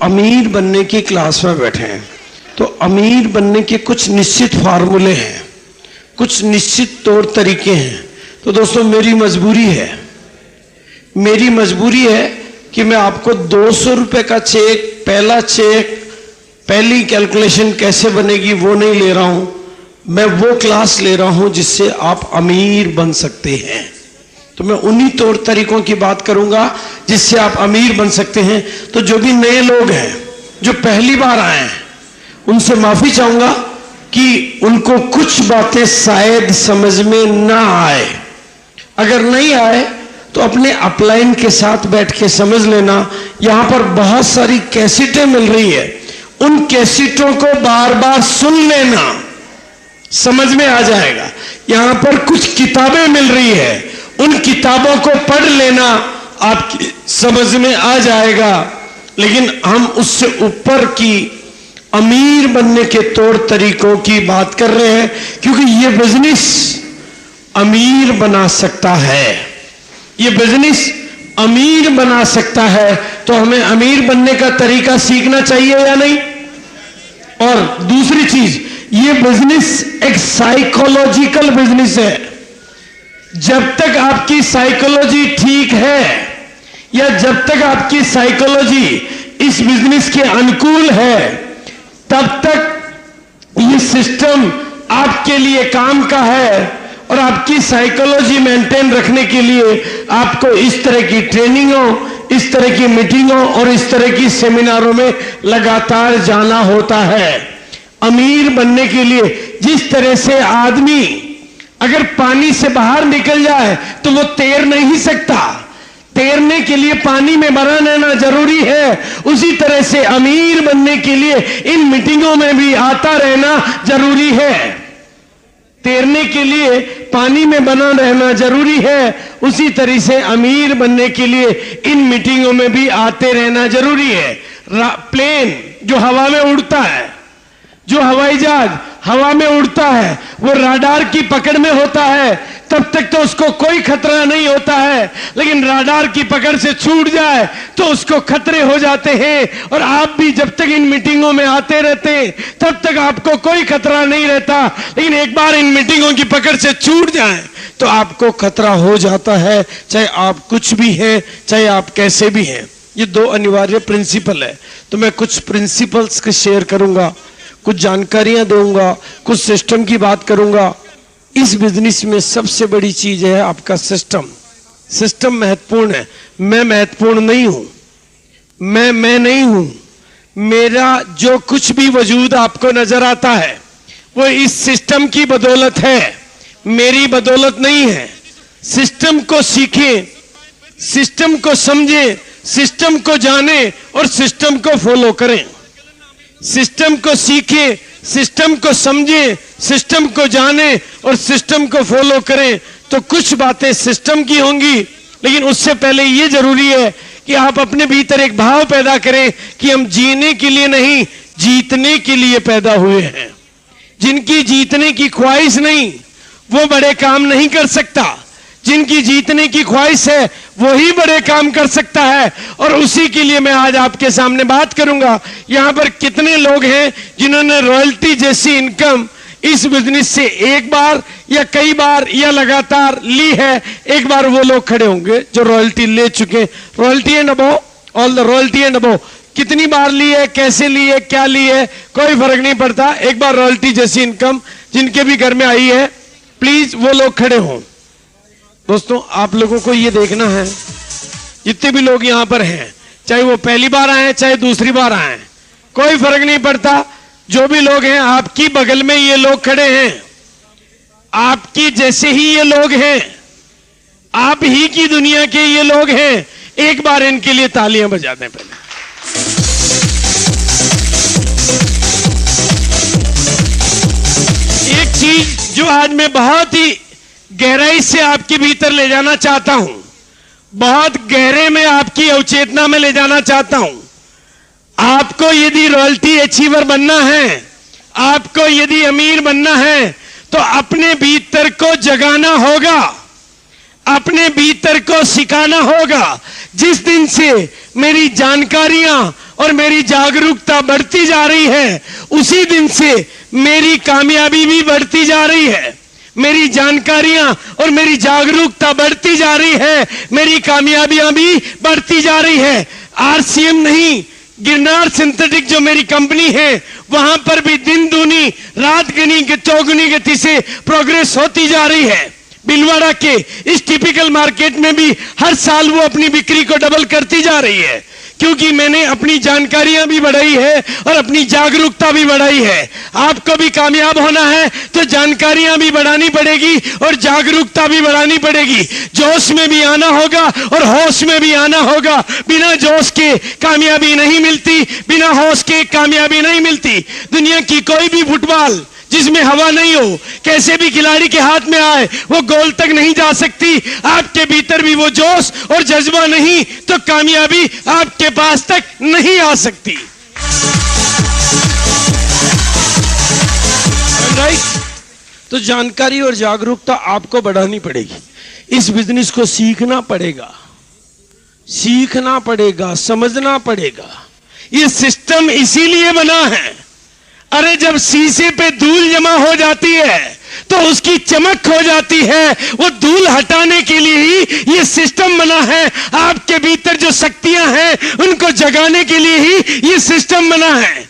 अमीर बनने की क्लास में बैठे हैं तो अमीर बनने के कुछ निश्चित फार्मूले हैं, कुछ निश्चित तौर तरीके हैं। तो दोस्तों मेरी मजबूरी है कि मैं आपको 200 रुपए का चेक, पहला चेक, पहली कैलकुलेशन कैसे बनेगी वो नहीं ले रहा हूं। मैं वो क्लास ले रहा हूं जिससे आप अमीर बन सकते हैं। तो मैं उन्हीं तौर तरीकों की बात करूंगा जिससे आप अमीर बन सकते हैं। तो जो भी नए लोग हैं, जो पहली बार आए हैं, उनसे माफी चाहूंगा कि उनको कुछ बातें शायद समझ में ना आए। अगर नहीं आए तो अपने अपलाइन के साथ बैठ के समझ लेना। यहां पर बहुत सारी कैसेटें मिल रही है, उन कैसेटों को बार बार सुन लेना, समझ में आ जाएगा। यहां पर कुछ किताबें मिल रही है, उन किताबों को पढ़ लेना, आपकी समझ में आ जाएगा। लेकिन हम उससे ऊपर की अमीर बनने के तौर तरीकों की बात कर रहे हैं, क्योंकि ये बिजनेस अमीर बना सकता है। ये बिजनेस अमीर बना सकता है। तो हमें अमीर बनने का तरीका सीखना चाहिए या नहीं? और दूसरी चीज, ये बिजनेस एक साइकोलॉजिकल बिजनेस है। जब तक आपकी साइकोलॉजी ठीक है या जब तक आपकी साइकोलॉजी इस बिजनेस के अनुकूल है, तब तक ये सिस्टम आपके लिए काम का है। और आपकी साइकोलॉजी मेंटेन रखने के लिए आपको इस तरह की ट्रेनिंगों, इस तरह की मीटिंगों और इस तरह की सेमिनारों में लगातार जाना होता है। अमीर बनने के लिए जिस तरह से आदमी अगर पानी से बाहर निकल जाए तो वो तैर नहीं सकता, तैरने के लिए पानी में बना रहना जरूरी है। उसी तरह से अमीर बनने के लिए इन मीटिंगों में भी आता रहना जरूरी है। तैरने के लिए पानी में बना रहना जरूरी है, उसी तरह से अमीर बनने के लिए इन मीटिंगों में भी आते रहना जरूरी है। प्लेन जो हवा में उड़ता है, जो हवाई जहाज हवा में उड़ता है, वो राडार की पकड़ में होता है, तब तक तो उसको कोई खतरा नहीं होता है। लेकिन राडार की पकड़ से छूट जाए तो उसको खतरे हो जाते हैं। और आप भी जब तक इन मीटिंगों में आते रहते हैं तब तक आपको कोई खतरा नहीं रहता। लेकिन एक बार इन मीटिंगों की पकड़ से छूट जाए तो आपको खतरा हो जाता है, चाहे आप कुछ भी हैं, चाहे आप कैसे भी हैं। ये दो अनिवार्य प्रिंसिपल है। तो मैं कुछ प्रिंसिपल्स के शेयर करूंगा, कुछ जानकारियां दूंगा, कुछ सिस्टम की बात करूंगा। इस बिजनेस में सबसे बड़ी चीज है आपका सिस्टम। सिस्टम महत्वपूर्ण है। मैं महत्वपूर्ण नहीं हूं, मैं नहीं हूं। मेरा जो कुछ भी वजूद आपको नजर आता है वो इस सिस्टम की बदौलत है, मेरी बदौलत नहीं है। सिस्टम को सीखें, सिस्टम को समझें, सिस्टम को जाने और सिस्टम को फॉलो करें। सिस्टम को सीखें, सिस्टम को समझें, सिस्टम को जाने और सिस्टम को फॉलो करें। तो कुछ बातें सिस्टम की होंगी, लेकिन उससे पहले यह जरूरी है कि आप अपने भीतर एक भाव पैदा करें कि हम जीने के लिए नहीं, जीतने के लिए पैदा हुए हैं। जिनकी जीतने की ख्वाहिश नहीं वो बड़े काम नहीं कर सकता, जिनकी जीतने की ख्वाहिश है वही बड़े काम कर सकता है। और उसी के लिए मैं आज आपके सामने बात करूंगा। यहां पर कितने लोग हैं जिन्होंने रॉयल्टी जैसी इनकम इस बिजनेस से एक बार या कई बार या लगातार ली है? एक बार वो लोग खड़े होंगे जो रॉयल्टी ले चुके। Royalty and above, all the royalty and above. कितनी बार ली है, कैसे ली है, क्या ली है, कोई फर्क नहीं पड़ता। एक बार रॉयल्टी जैसी इनकम जिनके भी घर में आई है, प्लीज वो लोग खड़े हों। दोस्तों आप लोगों को ये देखना है, जितने भी लोग यहां पर हैं, चाहे वो पहली बार आए चाहे दूसरी बार आए, कोई फर्क नहीं पड़ता। जो भी लोग हैं, आपकी बगल में ये लोग खड़े हैं, आपकी जैसे ही ये लोग हैं, आप ही की दुनिया के ये लोग हैं। एक बार इनके लिए तालियां बजा दें। पहले एक चीज जो आज मैं बहुत ही गहराई से आपके भीतर ले जाना चाहता हूं, बहुत गहरे में आपकी अवचेतना में ले जाना चाहता हूं। आपको यदि रॉयल्टी अचीवर बनना है, आपको यदि अमीर बनना है, तो अपने भीतर को जगाना होगा, अपने भीतर को सिखाना होगा। जिस दिन से मेरी जानकारियां और मेरी जागरूकता बढ़ती जा रही है, उसी दिन से मेरी कामयाबी भी बढ़ती जा रही है। मेरी जानकारियां और मेरी जागरूकता बढ़ती जा रही है, मेरी कामयाबियां भी बढ़ती जा रही है। आरसीएम नहीं, गिरनार सिंथेटिक जो मेरी कंपनी है, वहां पर भी दिन दूनी रात चौगुनी गति से प्रोग्रेस होती जा रही है। बिलवाड़ा के इस टिपिकल मार्केट में भी हर साल वो अपनी बिक्री को डबल करती जा रही है, क्योंकि मैंने अपनी जानकारियां भी बढ़ाई है और अपनी जागरूकता भी बढ़ाई है। आपको भी कामयाब होना है तो जानकारियां भी बढ़ानी पड़ेगी और जागरूकता भी बढ़ानी पड़ेगी। जोश में भी आना होगा और होश में भी आना होगा। बिना जोश के कामयाबी नहीं मिलती, बिना होश के कामयाबी नहीं मिलती। दुनिया की कोई भी फुटबॉल जिसमें हवा नहीं हो, कैसे भी खिलाड़ी के हाथ में आए, वो गोल तक नहीं जा सकती। आपके भीतर भी वो जोश और जज्बा नहीं तो कामयाबी आपके पास तक नहीं आ सकती। राइट? तो जानकारी और जागरूकता आपको बढ़ानी पड़ेगी। इस बिजनेस को सीखना पड़ेगा, सीखना पड़ेगा, समझना पड़ेगा। ये सिस्टम इसीलिए बना है। अरे जब शीशे पे धूल जमा हो जाती है तो उसकी चमक हो जाती है, वो धूल हटाने के लिए ही ये सिस्टम बना है। आपके भीतर जो शक्तियां हैं उनको जगाने के लिए ही ये सिस्टम बना है।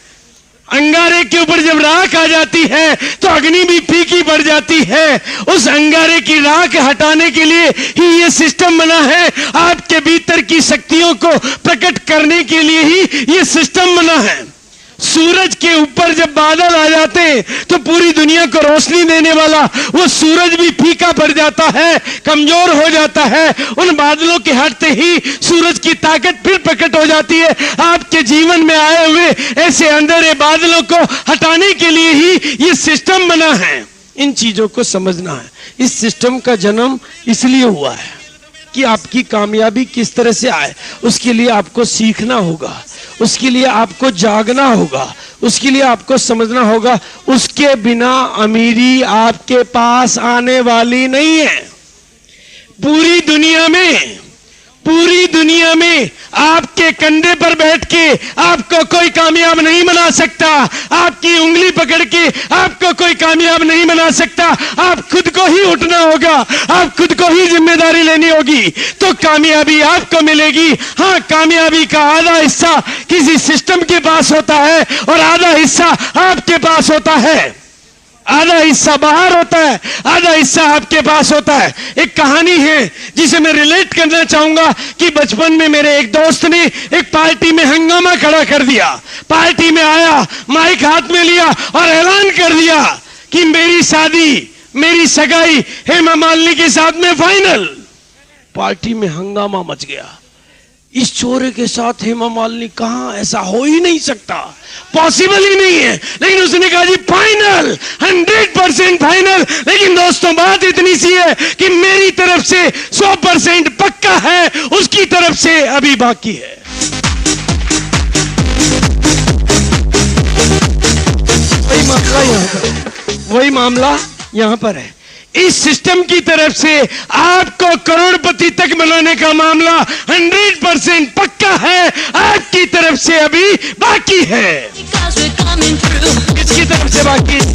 अंगारे के ऊपर जब राख आ जाती है तो अग्नि भी फीकी पड़ जाती है। उस अंगारे की राख हटाने के लिए ही ये सिस्टम बना है। आपके भीतर की शक्तियों को प्रकट करने के लिए ही ये सिस्टम बना है। सूरज के ऊपर जब बादल आ जाते हैं तो पूरी दुनिया को रोशनी देने वाला वो सूरज भी फीका पड़ जाता है, कमजोर हो जाता है। उन बादलों के हटते ही सूरज की ताकत फिर प्रकट हो जाती है। आपके जीवन में आए हुए ऐसे अंधेरे बादलों को हटाने के लिए ही ये सिस्टम बना है। इन चीजों को समझना है। इस सिस्टम का जन्म इसलिए हुआ है कि आपकी कामयाबी किस तरह से आए। उसके लिए आपको सीखना होगा, उसके लिए आपको जागना होगा, उसके लिए आपको समझना होगा। उसके बिना अमीरी आपके पास आने वाली नहीं है। पूरी दुनिया में आपके कंधे पर बैठ के आपको कोई कामयाब नहीं बना सकता। आपकी उंगली पकड़ के आपको कोई कामयाब नहीं बना सकता। आप खुद को ही उठना होगा, आप खुद को ही जिम्मेदारी लेनी होगी तो कामयाबी आपको मिलेगी। हाँ, कामयाबी का आधा हिस्सा किसी सिस्टम के पास होता है और आधा हिस्सा आपके पास होता है। आधा हिस्सा बाहर होता है, आधा हिस्सा आपके पास होता है। एक कहानी है जिसे मैं रिलेट करना चाहूंगा कि बचपन में मेरे एक दोस्त ने एक पार्टी में हंगामा खड़ा कर दिया। पार्टी में आया, माइक हाथ में लिया और ऐलान कर दिया कि मेरी शादी, मेरी सगाई हेमा मालिनी के साथ में फाइनल। पार्टी में हंगामा मच गया। इस चोरे के साथ हेमा मालिनी, कहां, ऐसा हो ही नहीं सकता, पॉसिबल ही नहीं है। लेकिन उसने कहा जी फाइनल, 100% फाइनल। लेकिन दोस्तों बात इतनी सी है कि मेरी तरफ से 100% पक्का है, उसकी तरफ से अभी बाकी है। वही मामला यहां पर है। इस सिस्टम की तरफ से आपको करोड़पति तक बनाने का मामला 100% पक्का है, आपकी तरफ से अभी बाकी है। किसकी तरफ से बाकी है?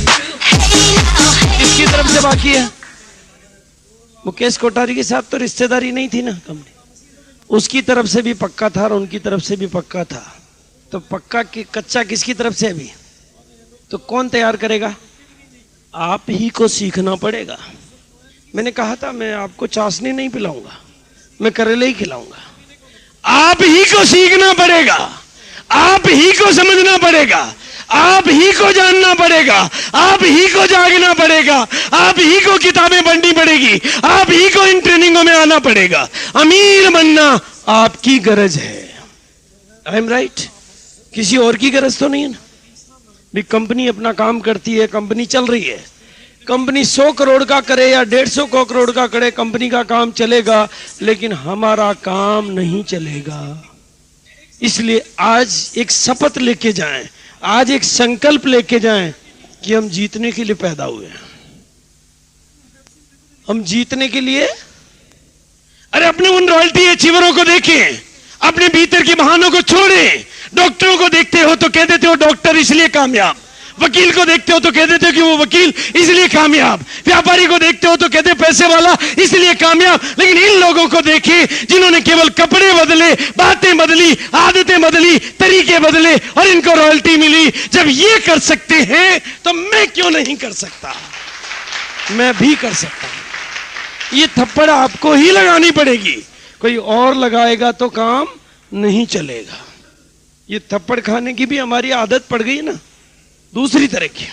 किसकी तरफ से बाकी है? मुकेश कोठारी के साथ तो रिश्तेदारी नहीं थी ना कंपनी, उसकी तरफ से भी पक्का था और उनकी तरफ से भी पक्का था। तो पक्का की कच्चा किसकी तरफ से अभी? तो कौन तैयार करेगा? आप ही को सीखना पड़ेगा। मैंने कहा था मैं आपको चाशनी नहीं पिलाऊंगा, मैं करेले ही खिलाऊंगा। आप ही को सीखना पड़ेगा, आप ही को समझना पड़ेगा, आप ही को जानना पड़ेगा, आप ही को जागना पड़ेगा, आप ही को किताबें पढ़नी पड़ेगी, आप ही को इन ट्रेनिंगों में आना पड़ेगा। अमीर बनना आपकी गरज है। I am right? किसी और की गरज तो नहीं है ना। भी कंपनी अपना काम करती है, कंपनी चल रही है। कंपनी 100 करोड़ का करे या 150 करोड़ का करे, कंपनी का काम चलेगा, लेकिन हमारा काम नहीं चलेगा। इसलिए आज एक शपथ लेके जाएं, आज एक संकल्प लेके जाएं कि हम जीतने के लिए पैदा हुए हैं। हम जीतने के लिए, अरे अपने उन रॉयल्टी अचीवरों को देखें, अपने भीतर के बहानों को छोड़ें, डॉक्टरों को देखते हो तो कह देते हो डॉक्टर इसलिए कामयाब, वकील को देखते हो तो कह देते हो कि वो वकील इसलिए कामयाब, व्यापारी को देखते हो तो कहते हो पैसे वाला इसलिए कामयाब। लेकिन इन लोगों को देखिए जिन्होंने केवल कपड़े बदले, बातें बदली, आदतें बदली, तरीके बदले और इनको रॉयल्टी मिली। जब ये कर सकते हैं तो मैं क्यों नहीं कर सकता? मैं भी कर सकता हूं। ये थप्पड़ आपको ही लगानी पड़ेगी, कोई और लगाएगा तो काम नहीं चलेगा। ये थप्पड़ खाने की भी हमारी आदत पड़ गई ना, दूसरी तरह की,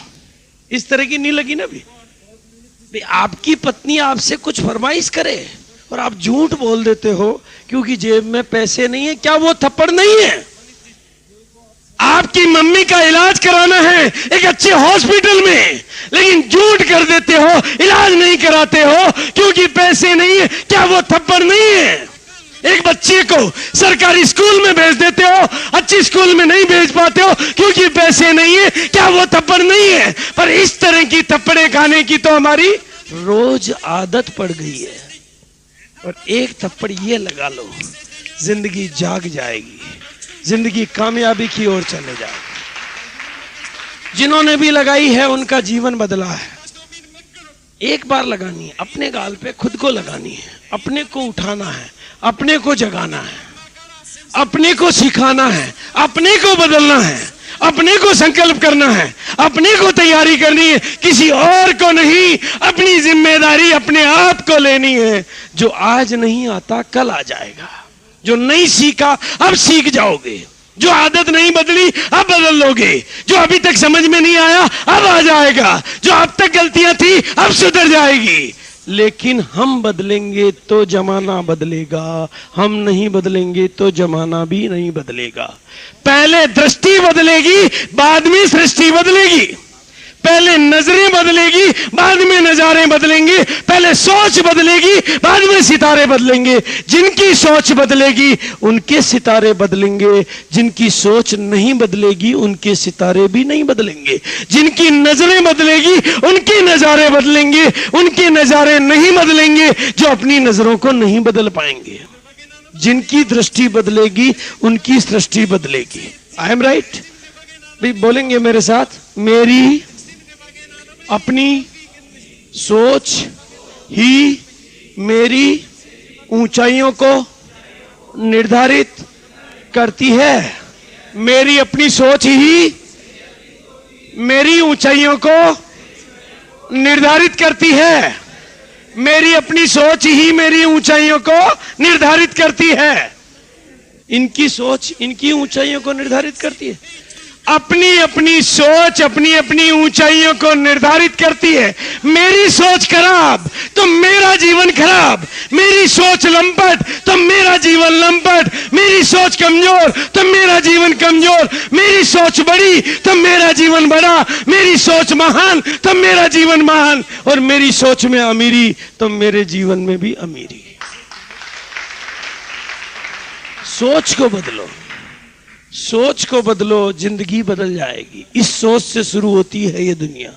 इस तरह की नहीं लगी ना। भी आपकी पत्नी आपसे कुछ फरमाइश करे और आप झूठ बोल देते हो क्योंकि जेब में पैसे नहीं है, क्या वो थप्पड़ नहीं है? आपकी मम्मी का इलाज कराना है एक अच्छे हॉस्पिटल में, लेकिन झूठ कर देते हो, इलाज नहीं कराते हो क्योंकि पैसे नहीं है, क्या वो थप्पड़ नहीं है? एक बच्चे को सरकारी स्कूल में भेज देते हो, अच्छी स्कूल में नहीं भेज पाते हो क्योंकि पैसे नहीं है, क्या वो थप्पड़ नहीं है? पर इस तरह की थप्पड़े खाने की तो हमारी रोज आदत पड़ गई है। और एक थप्पड़ ये लगा लो, जिंदगी जाग जाएगी, जिंदगी कामयाबी की ओर चले जाएगी। जिन्होंने भी लगाई है उनका जीवन बदला है। एक बार लगानी है, अपने गाल पे खुद को लगानी है, अपने को उठाना है, अपने को जगाना है, अपने को सिखाना है, अपने को बदलना है, अपने को संकल्प करना है, अपने को तैयारी करनी है, किसी और को नहीं। अपनी जिम्मेदारी अपने आप को लेनी है। जो आज नहीं आता कल आ जाएगा, जो नहीं सीखा अब सीख जाओगे, जो आदत नहीं बदली अब बदल लोगे, जो अभी तक समझ में नहीं आया अब आ जाएगा, जो अब तक गलतियां थी अब सुधर जाएगी। लेकिन हम बदलेंगे तो जमाना बदलेगा, हम नहीं बदलेंगे तो जमाना भी नहीं बदलेगा। पहले दृष्टि बदलेगी, बाद में सृष्टि बदलेगी। पहले नजरें बदलेगी, बाद में नजारे बदलेंगे। पहले सोच बदलेगी, बाद में सितारे बदलेंगे। जिनकी सोच बदलेगी उनके सितारे बदलेंगे, जिनकी सोच नहीं बदलेगी उनके सितारे भी नहीं बदलेंगे। जिनकी नजरें बदलेगी उनके नजारे बदलेंगे, उनके नजारे नहीं बदलेंगे जो अपनी नजरों को नहीं बदल पाएंगे। जिनकी दृष्टि बदलेगी उनकी सृष्टि बदलेगी। I am right? भाई बोलेंगे मेरे साथ, मेरी अपनी सोच ही मेरी ऊंचाइयों को निर्धारित करती है। मेरी अपनी सोच ही मेरी ऊंचाइयों को निर्धारित करती है। मेरी अपनी सोच ही मेरी ऊंचाइयों को निर्धारित करती है। इनकी सोच इनकी ऊंचाइयों को निर्धारित करती है। अपनी अपनी सोच अपनी अपनी ऊंचाइयों को निर्धारित करती है। मेरी सोच खराब तो मेरा जीवन खराब, मेरी सोच लंपट तो मेरा जीवन लंपट, मेरी सोच कमजोर तो मेरा जीवन कमजोर, मेरी सोच बड़ी तो मेरा जीवन बड़ा, मेरी सोच महान तो मेरा जीवन महान, और मेरी सोच में अमीरी तो मेरे जीवन में भी अमीरी। सोच को बदलो, सोच को बदलो, जिंदगी बदल जाएगी। इस सोच से शुरू होती है ये दुनिया।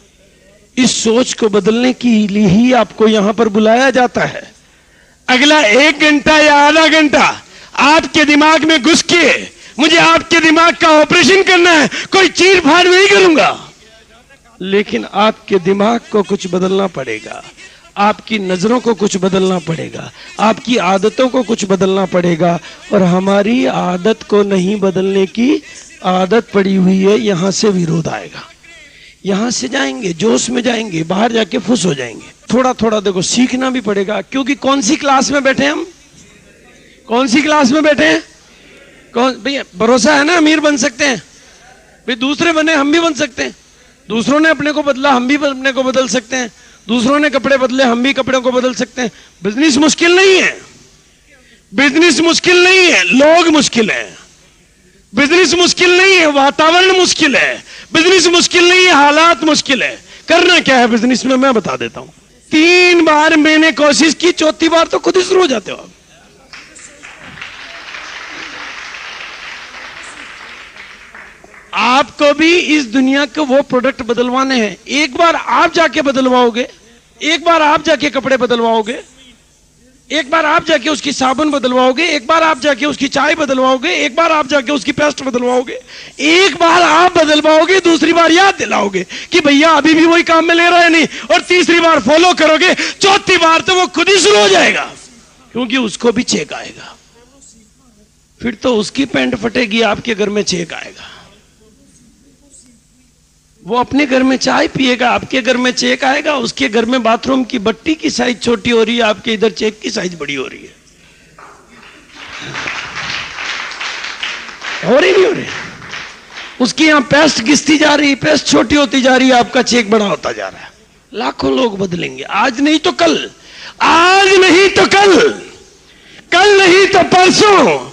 इस सोच को बदलने के लिए ही आपको यहां पर बुलाया जाता है। अगला 1 घंटा या आधा घंटा आपके दिमाग में घुस के मुझे आपके दिमाग का ऑपरेशन करना है, कोई चीर फाड़ नहीं करूंगा, लेकिन आपके दिमाग को कुछ बदलना पड़ेगा, आपकी नजरों को कुछ बदलना पड़ेगा, आपकी आदतों को कुछ बदलना पड़ेगा। और हमारी आदत को नहीं बदलने की आदत पड़ी हुई है, यहां से विरोध आएगा। यहां से जाएंगे, जोश में जाएंगे, बाहर जाके फुस हो जाएंगे। थोड़ा थोड़ा देखो सीखना भी पड़ेगा, क्योंकि कौन सी क्लास में बैठे हम, कौन सी क्लास में बैठे हैं? कौन भैया भरोसा है ना अमीर बन सकते हैं? भाई दूसरे बने हम भी बन सकते हैं। दूसरों ने अपने को बदला, हम भी अपने को बदल सकते हैं। दूसरों ने कपड़े बदले, हम भी कपड़ों को बदल सकते हैं। बिजनेस मुश्किल नहीं है, बिजनेस मुश्किल नहीं है, लोग मुश्किल है। बिजनेस मुश्किल नहीं है, वातावरण मुश्किल है। बिजनेस मुश्किल नहीं है, हालात मुश्किल है। करना क्या है बिजनेस में, मैं बता देता हूं। 3 बार मैंने कोशिश की, चौथी बार तो खुद ही शुरू हो जाते हो आप। आपको भी इस दुनिया के वो प्रोडक्ट बदलवाने हैं। एक बार आप जाके बदलवाओगे, एक बार आप जाके कपड़े बदलवाओगे, एक बार आप जाके उसकी साबुन बदलवाओगे, एक बार आप जाके उसकी चाय बदलवाओगे, एक बार आप जाके उसकी पेस्ट बदलवाओगे, एक बार आप बदलवाओगे, दूसरी बार याद दिलाओगे कि भैया अभी भी वही काम में ले रहा है नहीं, और तीसरी बार फॉलो करोगे, चौथी बार तो वो खुद ही शुरू हो जाएगा, क्योंकि उसको भी चेक आएगा। फिर तो उसकी पैंट फटेगी, आपके घर में चेक आएगा। वो अपने घर में चाय पिएगा, आपके घर में चेक आएगा। उसके घर में बाथरूम की बट्टी की साइज छोटी हो रही है, आपके इधर चेक की साइज बड़ी हो रही है। हो रही नहीं हो रही? उसकी यहां पेस्ट घिसती जा रही, पेस्ट छोटी होती जा रही है, आपका चेक बड़ा होता जा रहा है। लाखों लोग बदलेंगे, आज नहीं तो कल, आज नहीं तो कल, कल नहीं तो परसों,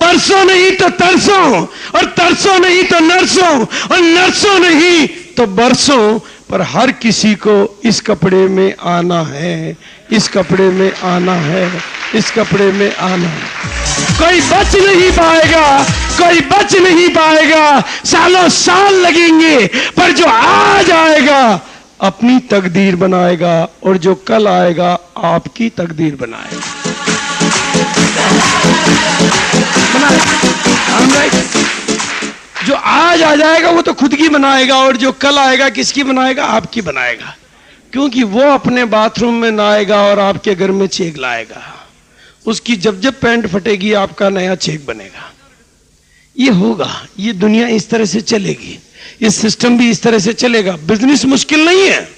परसों नहीं तो तरसों, और तरसों नहीं तो नरसों, और नरसों नहीं तो बरसों, पर हर किसी को इस कपड़े में आना है, इस कपड़े में आना है, इस कपड़े में आना है। कोई बच नहीं पाएगा, कोई बच नहीं पाएगा, सालों साल लगेंगे, पर जो आज आएगा अपनी तकदीर बनाएगा, और जो कल आएगा आपकी तकदीर बनाएगा। जो आज आ जाएगा वो तो खुद की बनाएगा, और जो कल आएगा किसकी बनाएगा? आपकी बनाएगा, क्योंकि वो अपने बाथरूम में नहाएगा और आपके घर में चेक लाएगा। उसकी जब जब पैंट फटेगी आपका नया चेक बनेगा। ये होगा, ये दुनिया इस तरह से चलेगी, ये सिस्टम भी इस तरह से चलेगा। बिजनेस मुश्किल नहीं है,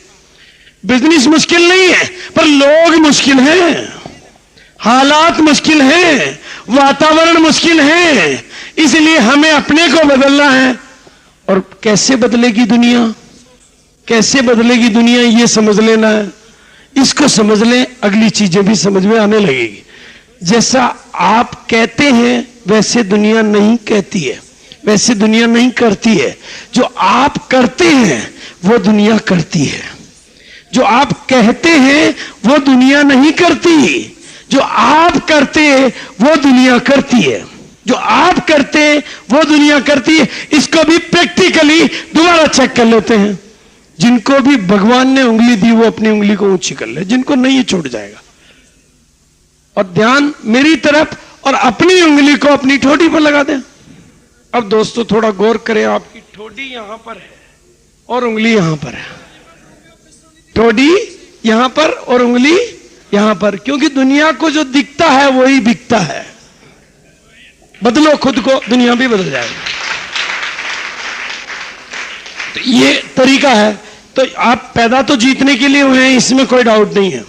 बिजनेस मुश्किल नहीं है, पर लोग मुश्किल हैं, हालात मुश्किल हैं, वातावरण मुश्किल है। इसलिए हमें अपने को बदलना है। और कैसे बदलेगी दुनिया, कैसे बदलेगी दुनिया, ये समझ लेना है। इसको समझ लें, अगली चीजें भी समझ में आने लगेगी। जैसा आप कहते हैं वैसे दुनिया नहीं कहती है, वैसे दुनिया नहीं करती है। जो आप करते हैं वो दुनिया करती है, जो आप कहते हैं वो दुनिया नहीं करती। जो आप करते वो दुनिया करती है, जो आप करते वो दुनिया करती है। इसको भी प्रैक्टिकली दोबारा चेक कर लेते हैं। जिनको भी भगवान ने उंगली दी वो अपनी उंगली को ऊंची कर ले, जिनको नहीं छूट जाएगा। और ध्यान मेरी तरफ, और अपनी उंगली को अपनी ठोड़ी पर लगा दें। अब दोस्तों थोड़ा गौर करें, आपकी ठोड़ी यहां पर है और उंगली यहां पर है, ठोड़ी यहां पर और उंगली यहां पर, क्योंकि दुनिया को जो दिखता है वही बिकता है। बदलो खुद को, दुनिया भी बदल जाएगी। तो ये तरीका है। तो आप पैदा तो जीतने के लिए हुए हैं, इसमें कोई डाउट नहीं है।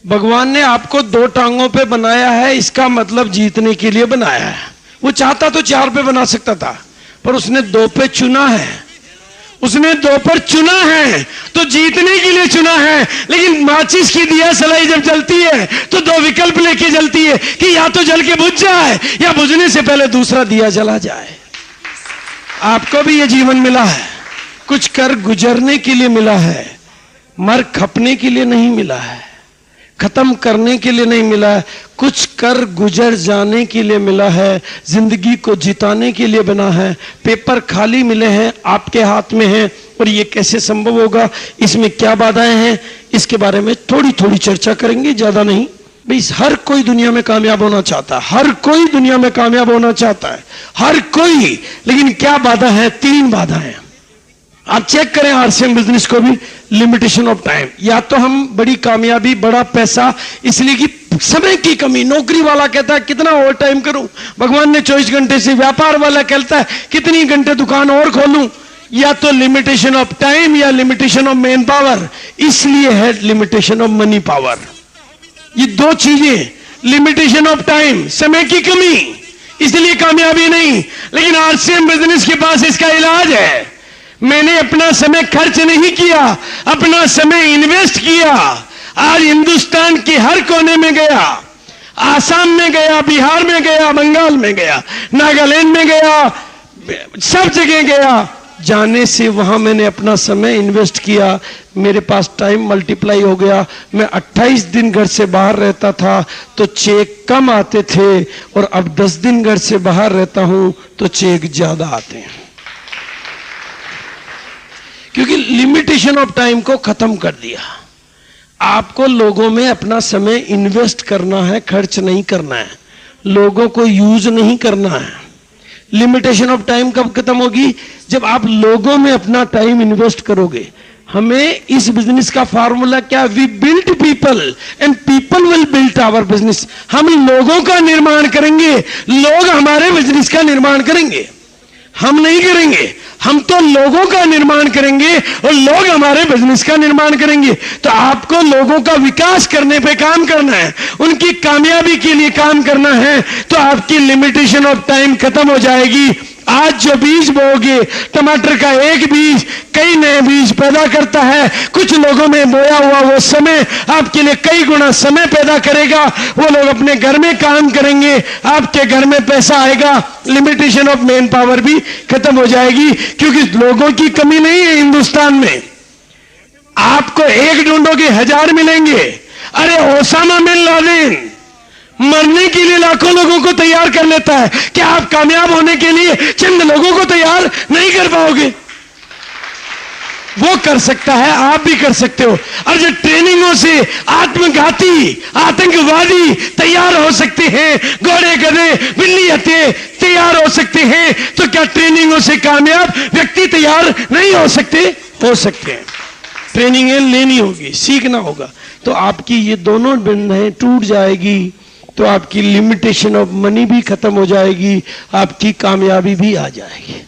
भगवान ने आपको 2 टांगों पे बनाया है, इसका मतलब जीतने के लिए बनाया है। वो चाहता तो 4 पे बना सकता था, पर उसने 2 पे चुना है, उसने 2 पर चुना है, तो जीतने के लिए चुना है। लेकिन माचिस की दिया सलाई जब जलती है तो 2 विकल्प लेके जलती है कि या तो जल के बुझ जाए या बुझने से पहले दूसरा दिया जला जाए। आपको भी ये जीवन मिला है, कुछ कर गुजरने के लिए मिला है, मर खपने के लिए नहीं मिला है, खत्म करने के लिए नहीं मिला है, कुछ कर गुजर जाने के लिए मिला है, जिंदगी को जिताने के लिए बना है। पेपर खाली मिले हैं, आपके हाथ में हैं, और ये कैसे संभव होगा, इसमें क्या बाधाएं हैं, इसके बारे में थोड़ी थोड़ी चर्चा करेंगे, ज्यादा नहीं। भाई हर कोई दुनिया में कामयाब होना चाहता है, हर कोई दुनिया में कामयाब होना चाहता है, हर कोई। लेकिन क्या बाधा है? 3 बाधाएं। आप चेक करें आरसीएम बिजनेस को भी, लिमिटेशन ऑफ टाइम। या तो हम बड़ी कामयाबी, बड़ा पैसा, इसलिए कि समय की कमी। नौकरी वाला कहता है कितना ओवर टाइम करूं, भगवान ने 24 घंटे से। व्यापार वाला कहता है कितनी घंटे दुकान और खोलूं। या तो लिमिटेशन ऑफ टाइम या लिमिटेशन ऑफ मैन पावर, इसलिए है लिमिटेशन ऑफ मनी पावर। ये 2 चीजें, लिमिटेशन ऑफ टाइम, समय की कमी, इसलिए कामयाबी नहीं। लेकिन आरसीएम बिजनेस के पास इसका इलाज है। मैंने अपना समय खर्च नहीं किया, अपना समय इन्वेस्ट किया। आज हिंदुस्तान के हर कोने में गया, आसाम में गया, बिहार में गया, बंगाल में गया, नागालैंड में गया, सब जगह गया। जाने से वहां मैंने अपना समय इन्वेस्ट किया, मेरे पास टाइम मल्टीप्लाई हो गया। मैं 28 दिन घर से बाहर रहता था तो चेक कम आते थे, और अब 10 दिन घर से बाहर रहता हूं तो चेक ज्यादा आते हैं, क्योंकि लिमिटेशन ऑफ टाइम को खत्म कर दिया। आपको लोगों में अपना समय इन्वेस्ट करना है, खर्च नहीं करना है, लोगों को यूज नहीं करना है। लिमिटेशन ऑफ टाइम कब खत्म होगी? जब आप लोगों में अपना टाइम इन्वेस्ट करोगे। हमें इस बिजनेस का फार्मूला क्या? We build people and people will build our business. हम लोगों का निर्माण करेंगे, लोग हमारे बिजनेस का निर्माण करेंगे। हम नहीं करेंगे, हम तो लोगों का निर्माण करेंगे और लोग हमारे बिजनेस का निर्माण करेंगे। तो आपको लोगों का विकास करने पे काम करना है, उनकी कामयाबी के लिए काम करना है। तो आपकी लिमिटेशन ऑफ टाइम खत्म हो जाएगी। आज जो बीज बोओगे, टमाटर का एक बीज कई नए बीज पैदा करता है। कुछ लोगों में बोया हुआ वो समय आपके लिए कई गुना समय पैदा करेगा। वो लोग अपने घर में काम करेंगे, आपके घर में पैसा आएगा। लिमिटेशन ऑफ मैन पावर भी खत्म हो जाएगी, क्योंकि लोगों की कमी नहीं है हिंदुस्तान में। आपको एक ढूंढोगे 1000 मिलेंगे। अरे ओसामा बिन लादेन मरने के लिए लाखों लोगों को तैयार कर लेता है, क्या आप कामयाब होने के लिए चंद लोगों को तैयार नहीं कर पाओगे? वो कर सकता है, आप भी कर सकते हो। और जो ट्रेनिंगों से आत्मघाती आतंकवादी तैयार हो सकते हैं, घोड़े गधे बिल्ली हत्ते तैयार हो सकते हैं, तो क्या ट्रेनिंगों से कामयाब व्यक्ति तैयार नहीं हो सकते? हो सकते हैं। ट्रेनिंग लेनी होगी, सीखना होगा। तो आपकी ये दोनों बंधें टूट जाएगी, तो आपकी लिमिटेशन ऑफ मनी भी खत्म हो जाएगी, आपकी कामयाबी भी आ जाएगी।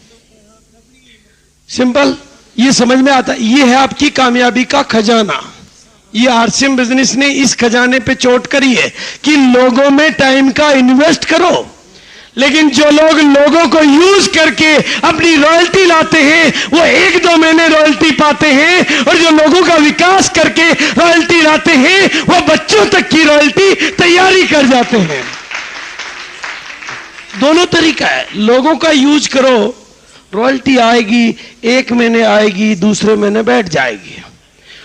सिंपल, ये समझ में आता है। ये है आपकी कामयाबी का खजाना। ये आरसीएम बिजनेस ने इस खजाने पे चोट करी है कि लोगों में टाइम का इन्वेस्ट करो। लेकिन जो लोग लोगों को यूज करके अपनी रॉयल्टी लाते हैं, वो 1-2 महीने रॉयल्टी पाते हैं, और जो लोगों का विकास करके रॉयल्टी लाते हैं, वो बच्चों तक की रॉयल्टी तैयारी कर जाते हैं। दोनों तरीका है। लोगों का यूज करो, रॉयल्टी आएगी, 1 महीने आएगी, दूसरे महीने बैठ जाएगी।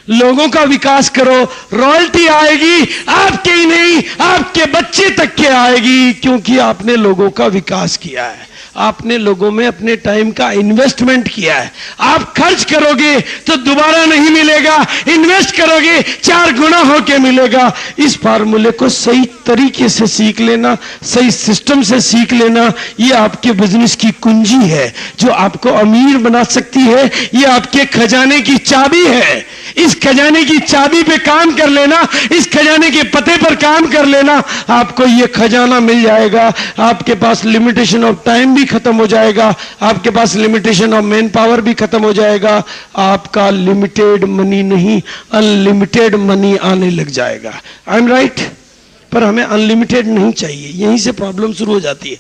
लोगों का विकास करो, रॉयल्टी आएगी, आपके ही नहीं आपके बच्चे तक के आएगी, क्योंकि आपने लोगों का विकास किया है, आपने लोगों में अपने टाइम का इन्वेस्टमेंट किया है। आप खर्च करोगे तो दोबारा नहीं मिलेगा, इन्वेस्ट करोगे 4 गुना होके मिलेगा। इस फार्मूले को सही तरीके से सीख लेना, सही सिस्टम से सीख लेना, ये आपके बिजनेस की कुंजी है जो आपको अमीर बना सकती है। ये आपके खजाने की चाबी है। इस खजाने की चाबी पे काम कर लेना, इस खजाने के पते पर काम कर लेना, आपको ये खजाना मिल जाएगा। आपके पास लिमिटेशन ऑफ टाइम भी खत्म हो जाएगा, आपके पास लिमिटेशन ऑफ मैन पावर भी खत्म हो जाएगा। आपका लिमिटेड मनी नहीं, अनलिमिटेड मनी आने लग जाएगा। I am right? पर हमें अनलिमिटेड नहीं चाहिए, यहीं से प्रॉब्लम शुरू हो जाती है।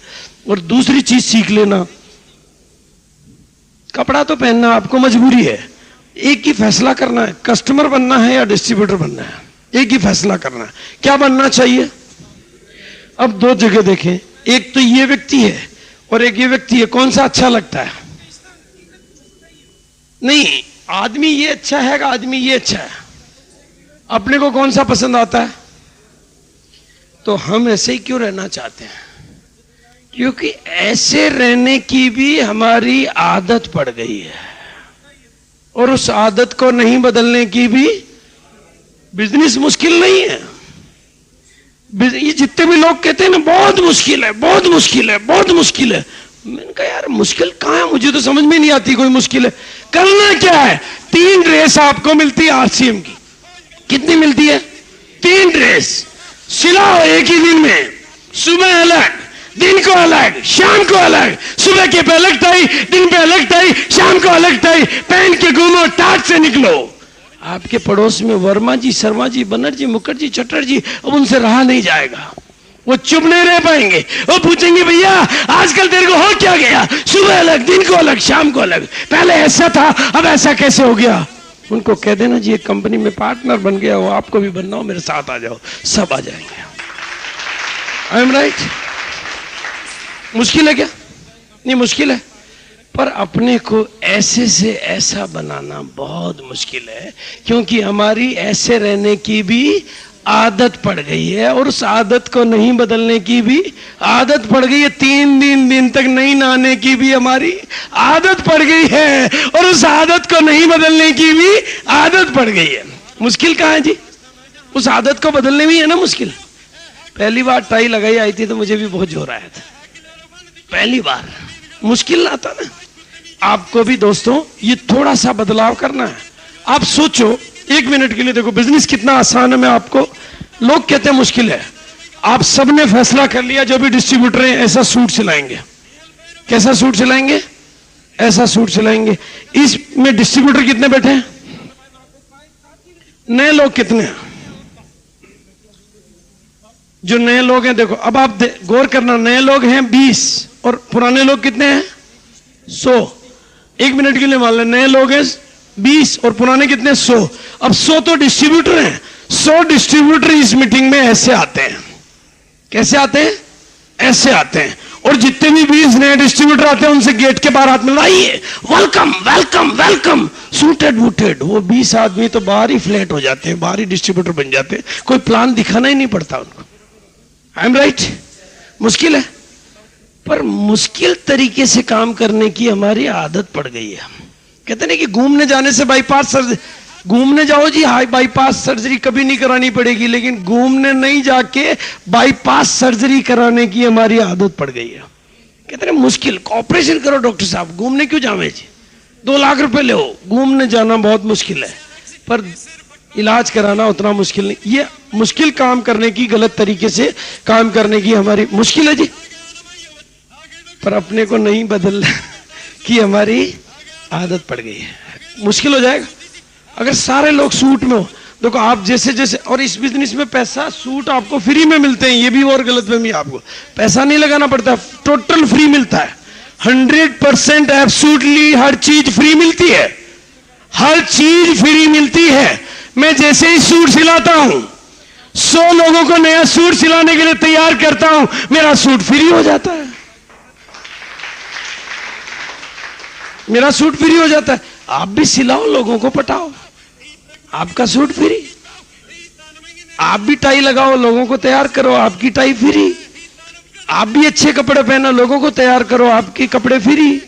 और दूसरी चीज सीख लेना, कपड़ा तो पहनना आपको मजबूरी है, एक ही फैसला करना है, कस्टमर बनना है या डिस्ट्रीब्यूटर बनना है। एक ही फैसला करना है, क्या बनना चाहिए। अब 2 जगह देखें, एक तो ये व्यक्ति है और एक ये व्यक्ति है, कौन सा अच्छा लगता है? नहीं, आदमी ये अच्छा है कि आदमी ये अच्छा है? अपने को कौन सा पसंद आता है? तो हम ऐसे ही क्यों रहना चाहते हैं? क्योंकि ऐसे रहने की भी हमारी आदत पड़ गई है, और उस आदत को नहीं बदलने की भी बिजनेस मुश्किल नहीं है। ये जितने भी लोग कहते हैं ना बहुत मुश्किल है, बहुत मुश्किल है, बहुत मुश्किल है, मैंने कहा यार मुश्किल कहां है, मुझे तो समझ में नहीं आती कोई मुश्किल है। करना क्या है? 3 ड्रेस आपको मिलती है आरसीएम की। कितनी मिलती है? 3 ड्रेस सिलाओ एक ही दिन में, सुबह अलग, दिन को अलग, शाम को अलग। सुबह के पे अलग टाई, दिन पे अलग टाई, शाम को अलग टाई, पहन के घूमो, टाट से निकलो। आपके पड़ोस में वर्मा जी, शर्मा जी, बनर्जी, मुखर्जी, चटर्जी, अब उनसे रहा नहीं जाएगा। वो चुप नहीं रह पाएंगे, वो पूछेंगे भैया आजकल तेरे को हो क्या गया? सुबह अलग, दिन को अलग, शाम को अलग, पहले ऐसा था अब ऐसा कैसे हो गया? उनको कह देना जी एक कंपनी में पार्टनर बन गया हो, आपको भी बनना हो, मेरे साथ आ जाओ, सब आ जाएंगे। I am right? मुश्किल है क्या? नहीं मुश्किल है, पर अपने को ऐसे से ऐसा बनाना बहुत मुश्किल है, क्योंकि हमारी ऐसे रहने की भी आदत पड़ गई है, और उस आदत को नहीं बदलने की भी आदत पड़ गई है। 3 दिन तक नहीं नहाने की भी हमारी आदत पड़ गई है, और उस आदत को नहीं बदलने की भी आदत पड़ गई है। मुश्किल कहां है जी? उस आदत को बदलने में ही है ना मुश्किल। पहली बार टाई लगाई आई थी तो मुझे भी बहुत जोर आया था, पहली बार मुश्किल आता ना। आपको भी दोस्तों ये थोड़ा सा बदलाव करना है। आप सोचो एक मिनट के लिए, देखो बिजनेस कितना आसान है। मैं आपको, लोग कहते हैं मुश्किल है, आप सबने फैसला कर लिया जो भी डिस्ट्रीब्यूटर हैं ऐसा सूट सिलाएंगे। कैसा सूट सिलाएंगे? ऐसा सूट सिलाएंगे। इसमें डिस्ट्रीब्यूटर कितने बैठे हैं? नए लोग कितने हैं? जो नए लोग हैं, देखो अब आप गौर करना, नए लोग हैं 20 और पुराने लोग कितने हैं? 100। एक मिनट के लिए मान लें नए लोग हैं 20 और पुराने कितने? 100। अब 100 तो डिस्ट्रीब्यूटर हैं। 100 डिस्ट्रीब्यूटर इस मीटिंग में ऐसे आते हैं। कैसे आते हैं? ऐसे आते हैं। और जितने भी 20 नए डिस्ट्रीब्यूटर आते हैं उनसे गेट के बाहर हाथ मिलाइए, welcome welcome welcome, suited booted. वो 20 आदमी तो बाहर ही फ्लैट हो जाते हैं, बाहर ही डिस्ट्रीब्यूटर बन जाते हैं। कोई प्लान दिखाना ही नहीं पड़ता उनको। I am right? मुश्किल है, पर मुश्किल तरीके से काम करने की हमारी आदत पड़ गई है। कहते हैं कि घूमने जाने से बाईपास सर्जरी, घूमने जाओ जी, हाई बाईपास सर्जरी कभी नहीं करानी पड़ेगी, लेकिन घूमने नहीं जाके बाईपास सर्जरी कराने की हमारी आदत पड़ गई है। कहते हैं मुश्किल, ऑपरेशन करो डॉक्टर साहब, घूमने क्यों जावे जी, 2 लाख रुपए ले। घूमने जाना बहुत मुश्किल है, पर इलाज कराना उतना मुश्किल नहीं। ये मुश्किल काम करने की, गलत तरीके से काम करने की हमारी मुश्किल है जी, पर अपने को नहीं बदलना की हमारी आदत पड़ गई है। मुश्किल हो जाएगा अगर सारे लोग सूट में हो। देखो आप जैसे जैसे, और इस बिजनेस में पैसा, सूट आपको फ्री में मिलते हैं, ये भी और गलतफहमी, आपको पैसा नहीं लगाना पड़ता, टोटल फ्री मिलता है। 100% एब्सोल्युटली हर चीज फ्री मिलती है, हर चीज फ्री मिलती है। मैं जैसे ही सूट सिलाता हूं, 100 लोगों को नया सूट सिलाने के लिए तैयार करता हूं, मेरा सूट फ्री हो जाता है, मेरा सूट फ्री हो जाता है। आप भी सिलाओ, लोगों को पटाओ, आपका सूट फ्री। आप भी टाई लगाओ, लोगों को तैयार करो, आपकी टाई फ्री। आप भी अच्छे कपड़े पहनो, लोगों को तैयार करो, आपके कपड़े फ्री।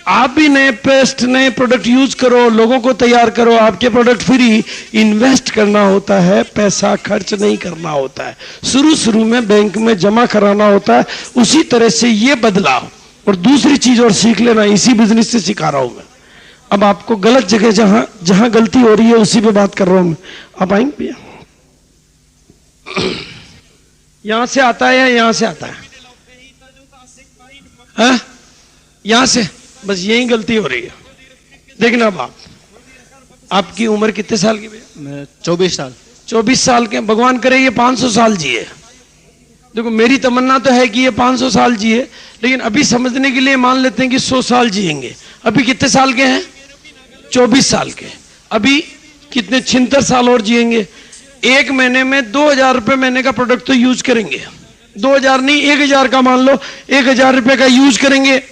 आप भी नए पेस्ट, नए प्रोडक्ट यूज करो, लोगों को तैयार करो, आपके प्रोडक्ट फ्री। इन्वेस्ट करना होता है, पैसा खर्च नहीं करना होता है। शुरू में बैंक में जमा कराना होता है। उसी तरह से ये बदलाव। और दूसरी चीज और सीख लेना, इसी बिजनेस से सिखा रहा हूं मैं। अब आपको गलत जगह, जहां जहां गलती हो रही है उसी पे बात कर रहा हूं मैं। आप आएंगे भैया? यहां से आता है या यहां से आता है? हाँ? यहां से, बस यही गलती हो रही है। देखना अब आपकी उम्र कितने साल की भैया? 24 साल। 24 साल के। भगवान करे ये 500 साल जिए। देखो मेरी तमन्ना तो है कि ये 500 साल जिए, लेकिन अभी समझने के लिए मान लेते हैं कि 100 साल जिएंगे। अभी कितने साल के हैं? 24 साल के। अभी कितने 76 साल और जिएंगे। एक महीने में 2000 रुपए महीने का प्रोडक्ट तो यूज करेंगे। 2000 नहीं, 1000 का मान लो, 1000 रुपए का यूज करेंगे।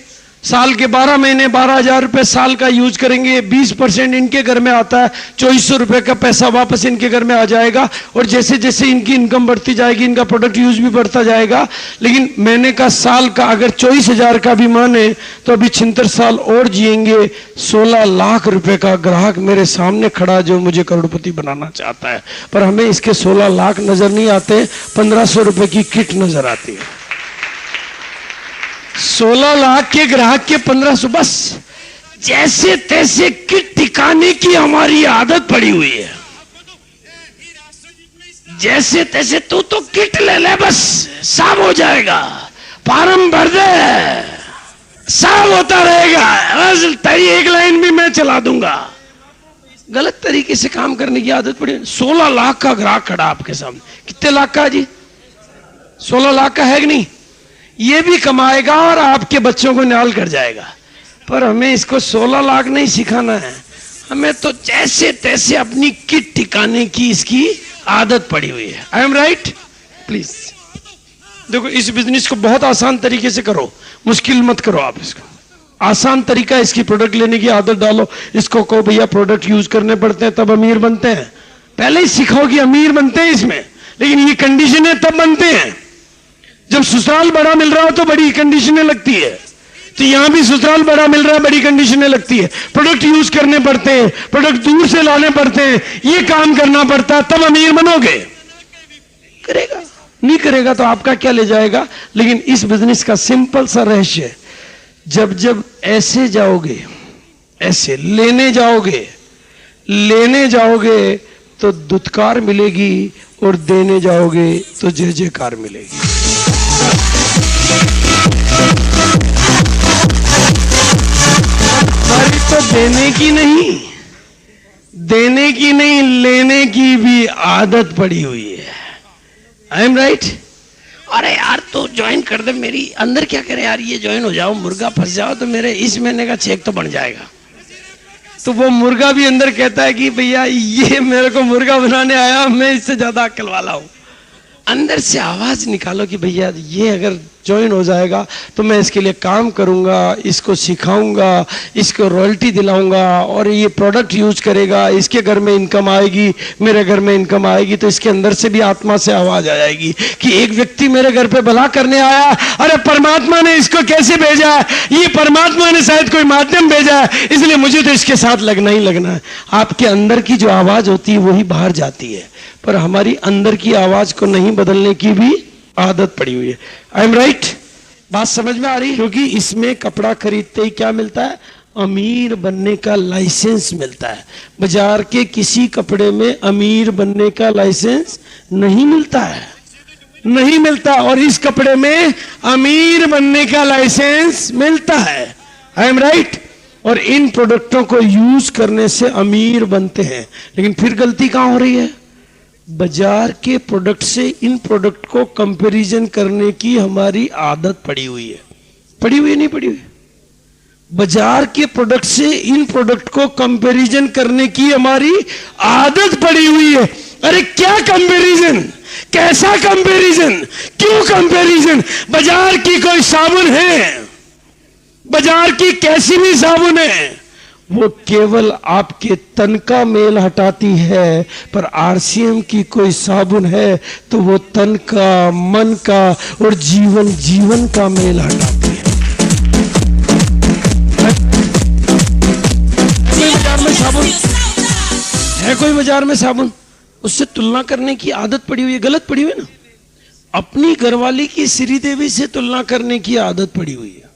साल के 12 महीने 12,000 रुपए साल का यूज करेंगे। 20% इनके घर में आता है, 2400 रुपए का पैसा वापस इनके घर में आ जाएगा। और जैसे जैसे इनकी इनकम बढ़ती जाएगी, इनका प्रोडक्ट यूज भी बढ़ता जाएगा। लेकिन महीने का, साल का अगर 24,000 का भी माने तो अभी 76 साल और जिएंगे। 16 लाख रुपए का ग्राहक मेरे सामने खड़ा जो मुझे करोड़पति बनाना चाहता है, पर हमें इसके 16 लाख नजर नहीं आते, 1500 रुपए की किट नजर आती है। 16 लाख के ग्राहक के 1500, बस जैसे तैसे किट टिकाने की हमारी आदत पड़ी हुई है। जैसे तैसे तू तो किट ले ले, बस सब हो जाएगा, फार्म भर दे, सब होता रहेगा, बस तेरी एक लाइन भी मैं चला दूंगा। गलत तरीके से काम करने की आदत पड़ी। 16 लाख का ग्राहक खड़ा आपके सामने। कितने लाख का जी? 16 लाख का है कि नहीं? ये भी कमाएगा और आपके बच्चों को निहाल कर जाएगा। पर हमें इसको 16 लाख नहीं सिखाना है, हमें तो जैसे तैसे अपनी किट टिकाने की इसकी आदत पड़ी हुई है। I am right? प्लीज देखो, इस बिजनेस को बहुत आसान तरीके से करो, मुश्किल मत करो। आप इसको आसान तरीका, इसकी प्रोडक्ट लेने की आदत डालो। इसको कहो भैया प्रोडक्ट यूज करने पड़ते हैं तब अमीर बनते हैं। पहले ही सिखाओ कि अमीर बनते हैं इसमें, लेकिन ये कंडीशन है तब बनते हैं। जब ससुराल बड़ा मिल रहा हो तो बड़ी कंडीशनें लगती है, तो यहां भी ससुराल बड़ा मिल रहा है, बड़ी कंडीशनें लगती है। प्रोडक्ट यूज करने पड़ते हैं, प्रोडक्ट दूर से लाने पड़ते हैं, ये काम करना पड़ता है, तब अमीर बनोगे। करेगा, नहीं करेगा तो आपका क्या ले जाएगा। लेकिन इस बिजनेस का सिंपल सा रहस्य है, जब जब ऐसे जाओगे, ऐसे लेने जाओगे तो दुत्कार मिलेगी और देने जाओगे तो जय जयकार मिलेगी। हमारी तो देने की नहीं लेने की भी आदत पड़ी हुई है। I am right? अरे यार तो ज्वाइन कर दे, मेरी अंदर क्या करे यार, ये ज्वाइन हो जाओ, मुर्गा फंस जाओ तो मेरे इस महीने का चेक तो बन जाएगा। तो वो मुर्गा भी अंदर कहता है कि भैया ये मेरे को मुर्गा बनाने आया, मैं इससे ज्यादा अक्ल वाला हूं। अंदर से आवाज निकालो कि भैया ये अगर ज्वाइन हो जाएगा तो मैं इसके लिए काम करूंगा, इसको सिखाऊंगा, इसको रॉयल्टी दिलाऊंगा और ये प्रोडक्ट यूज करेगा, इसके घर में इनकम आएगी, मेरे घर में इनकम आएगी। तो इसके अंदर से भी आत्मा से आवाज आ जाएगी कि एक व्यक्ति मेरे घर पे भला करने आया, अरे परमात्मा ने इसको कैसे भेजा है, ये परमात्मा ने शायद कोई माध्यम भेजा है, इसलिए मुझे तो इसके साथ लगना ही लगना है। आपके अंदर की जो आवाज होती है वही बाहर जाती है, पर हमारी अंदर की आवाज को नहीं बदलने की भी आदत पड़ी हुई है। I am right? बात समझ में आ रही है? क्योंकि इसमें कपड़ा खरीदते ही क्या मिलता है? अमीर बनने का लाइसेंस मिलता है। बाजार के किसी कपड़े में अमीर बनने का लाइसेंस नहीं मिलता है, नहीं मिलता। और इस कपड़े में अमीर बनने का लाइसेंस मिलता है। I am right? और इन प्रोडक्टों को यूज करने से अमीर बनते हैं। लेकिन फिर गलती कहां हो रही है? बाजार के प्रोडक्ट से इन प्रोडक्ट को कंपैरिजन करने की हमारी आदत पड़ी हुई है। पड़ी हुई है, नहीं पड़ी हुई? बाजार के प्रोडक्ट से इन प्रोडक्ट को कंपैरिजन करने की हमारी आदत पड़ी हुई है। अरे क्या कंपैरिजन, कैसा कंपैरिजन, क्यों कंपैरिजन? बाजार की कोई साबुन है, बाजार की कैसी भी साबुन है, वो केवल आपके तन का मेल हटाती है। पर आरसीएम की कोई साबुन है तो वो तन का, मन का और जीवन का मेल हटाती है। कोई बाजार में साबुन है, कोई बाजार में साबुन, उससे तुलना करने की आदत पड़ी हुई है। गलत पड़ी हुई है ना? अपनी घरवाली की श्रीदेवी से तुलना करने की आदत पड़ी हुई है।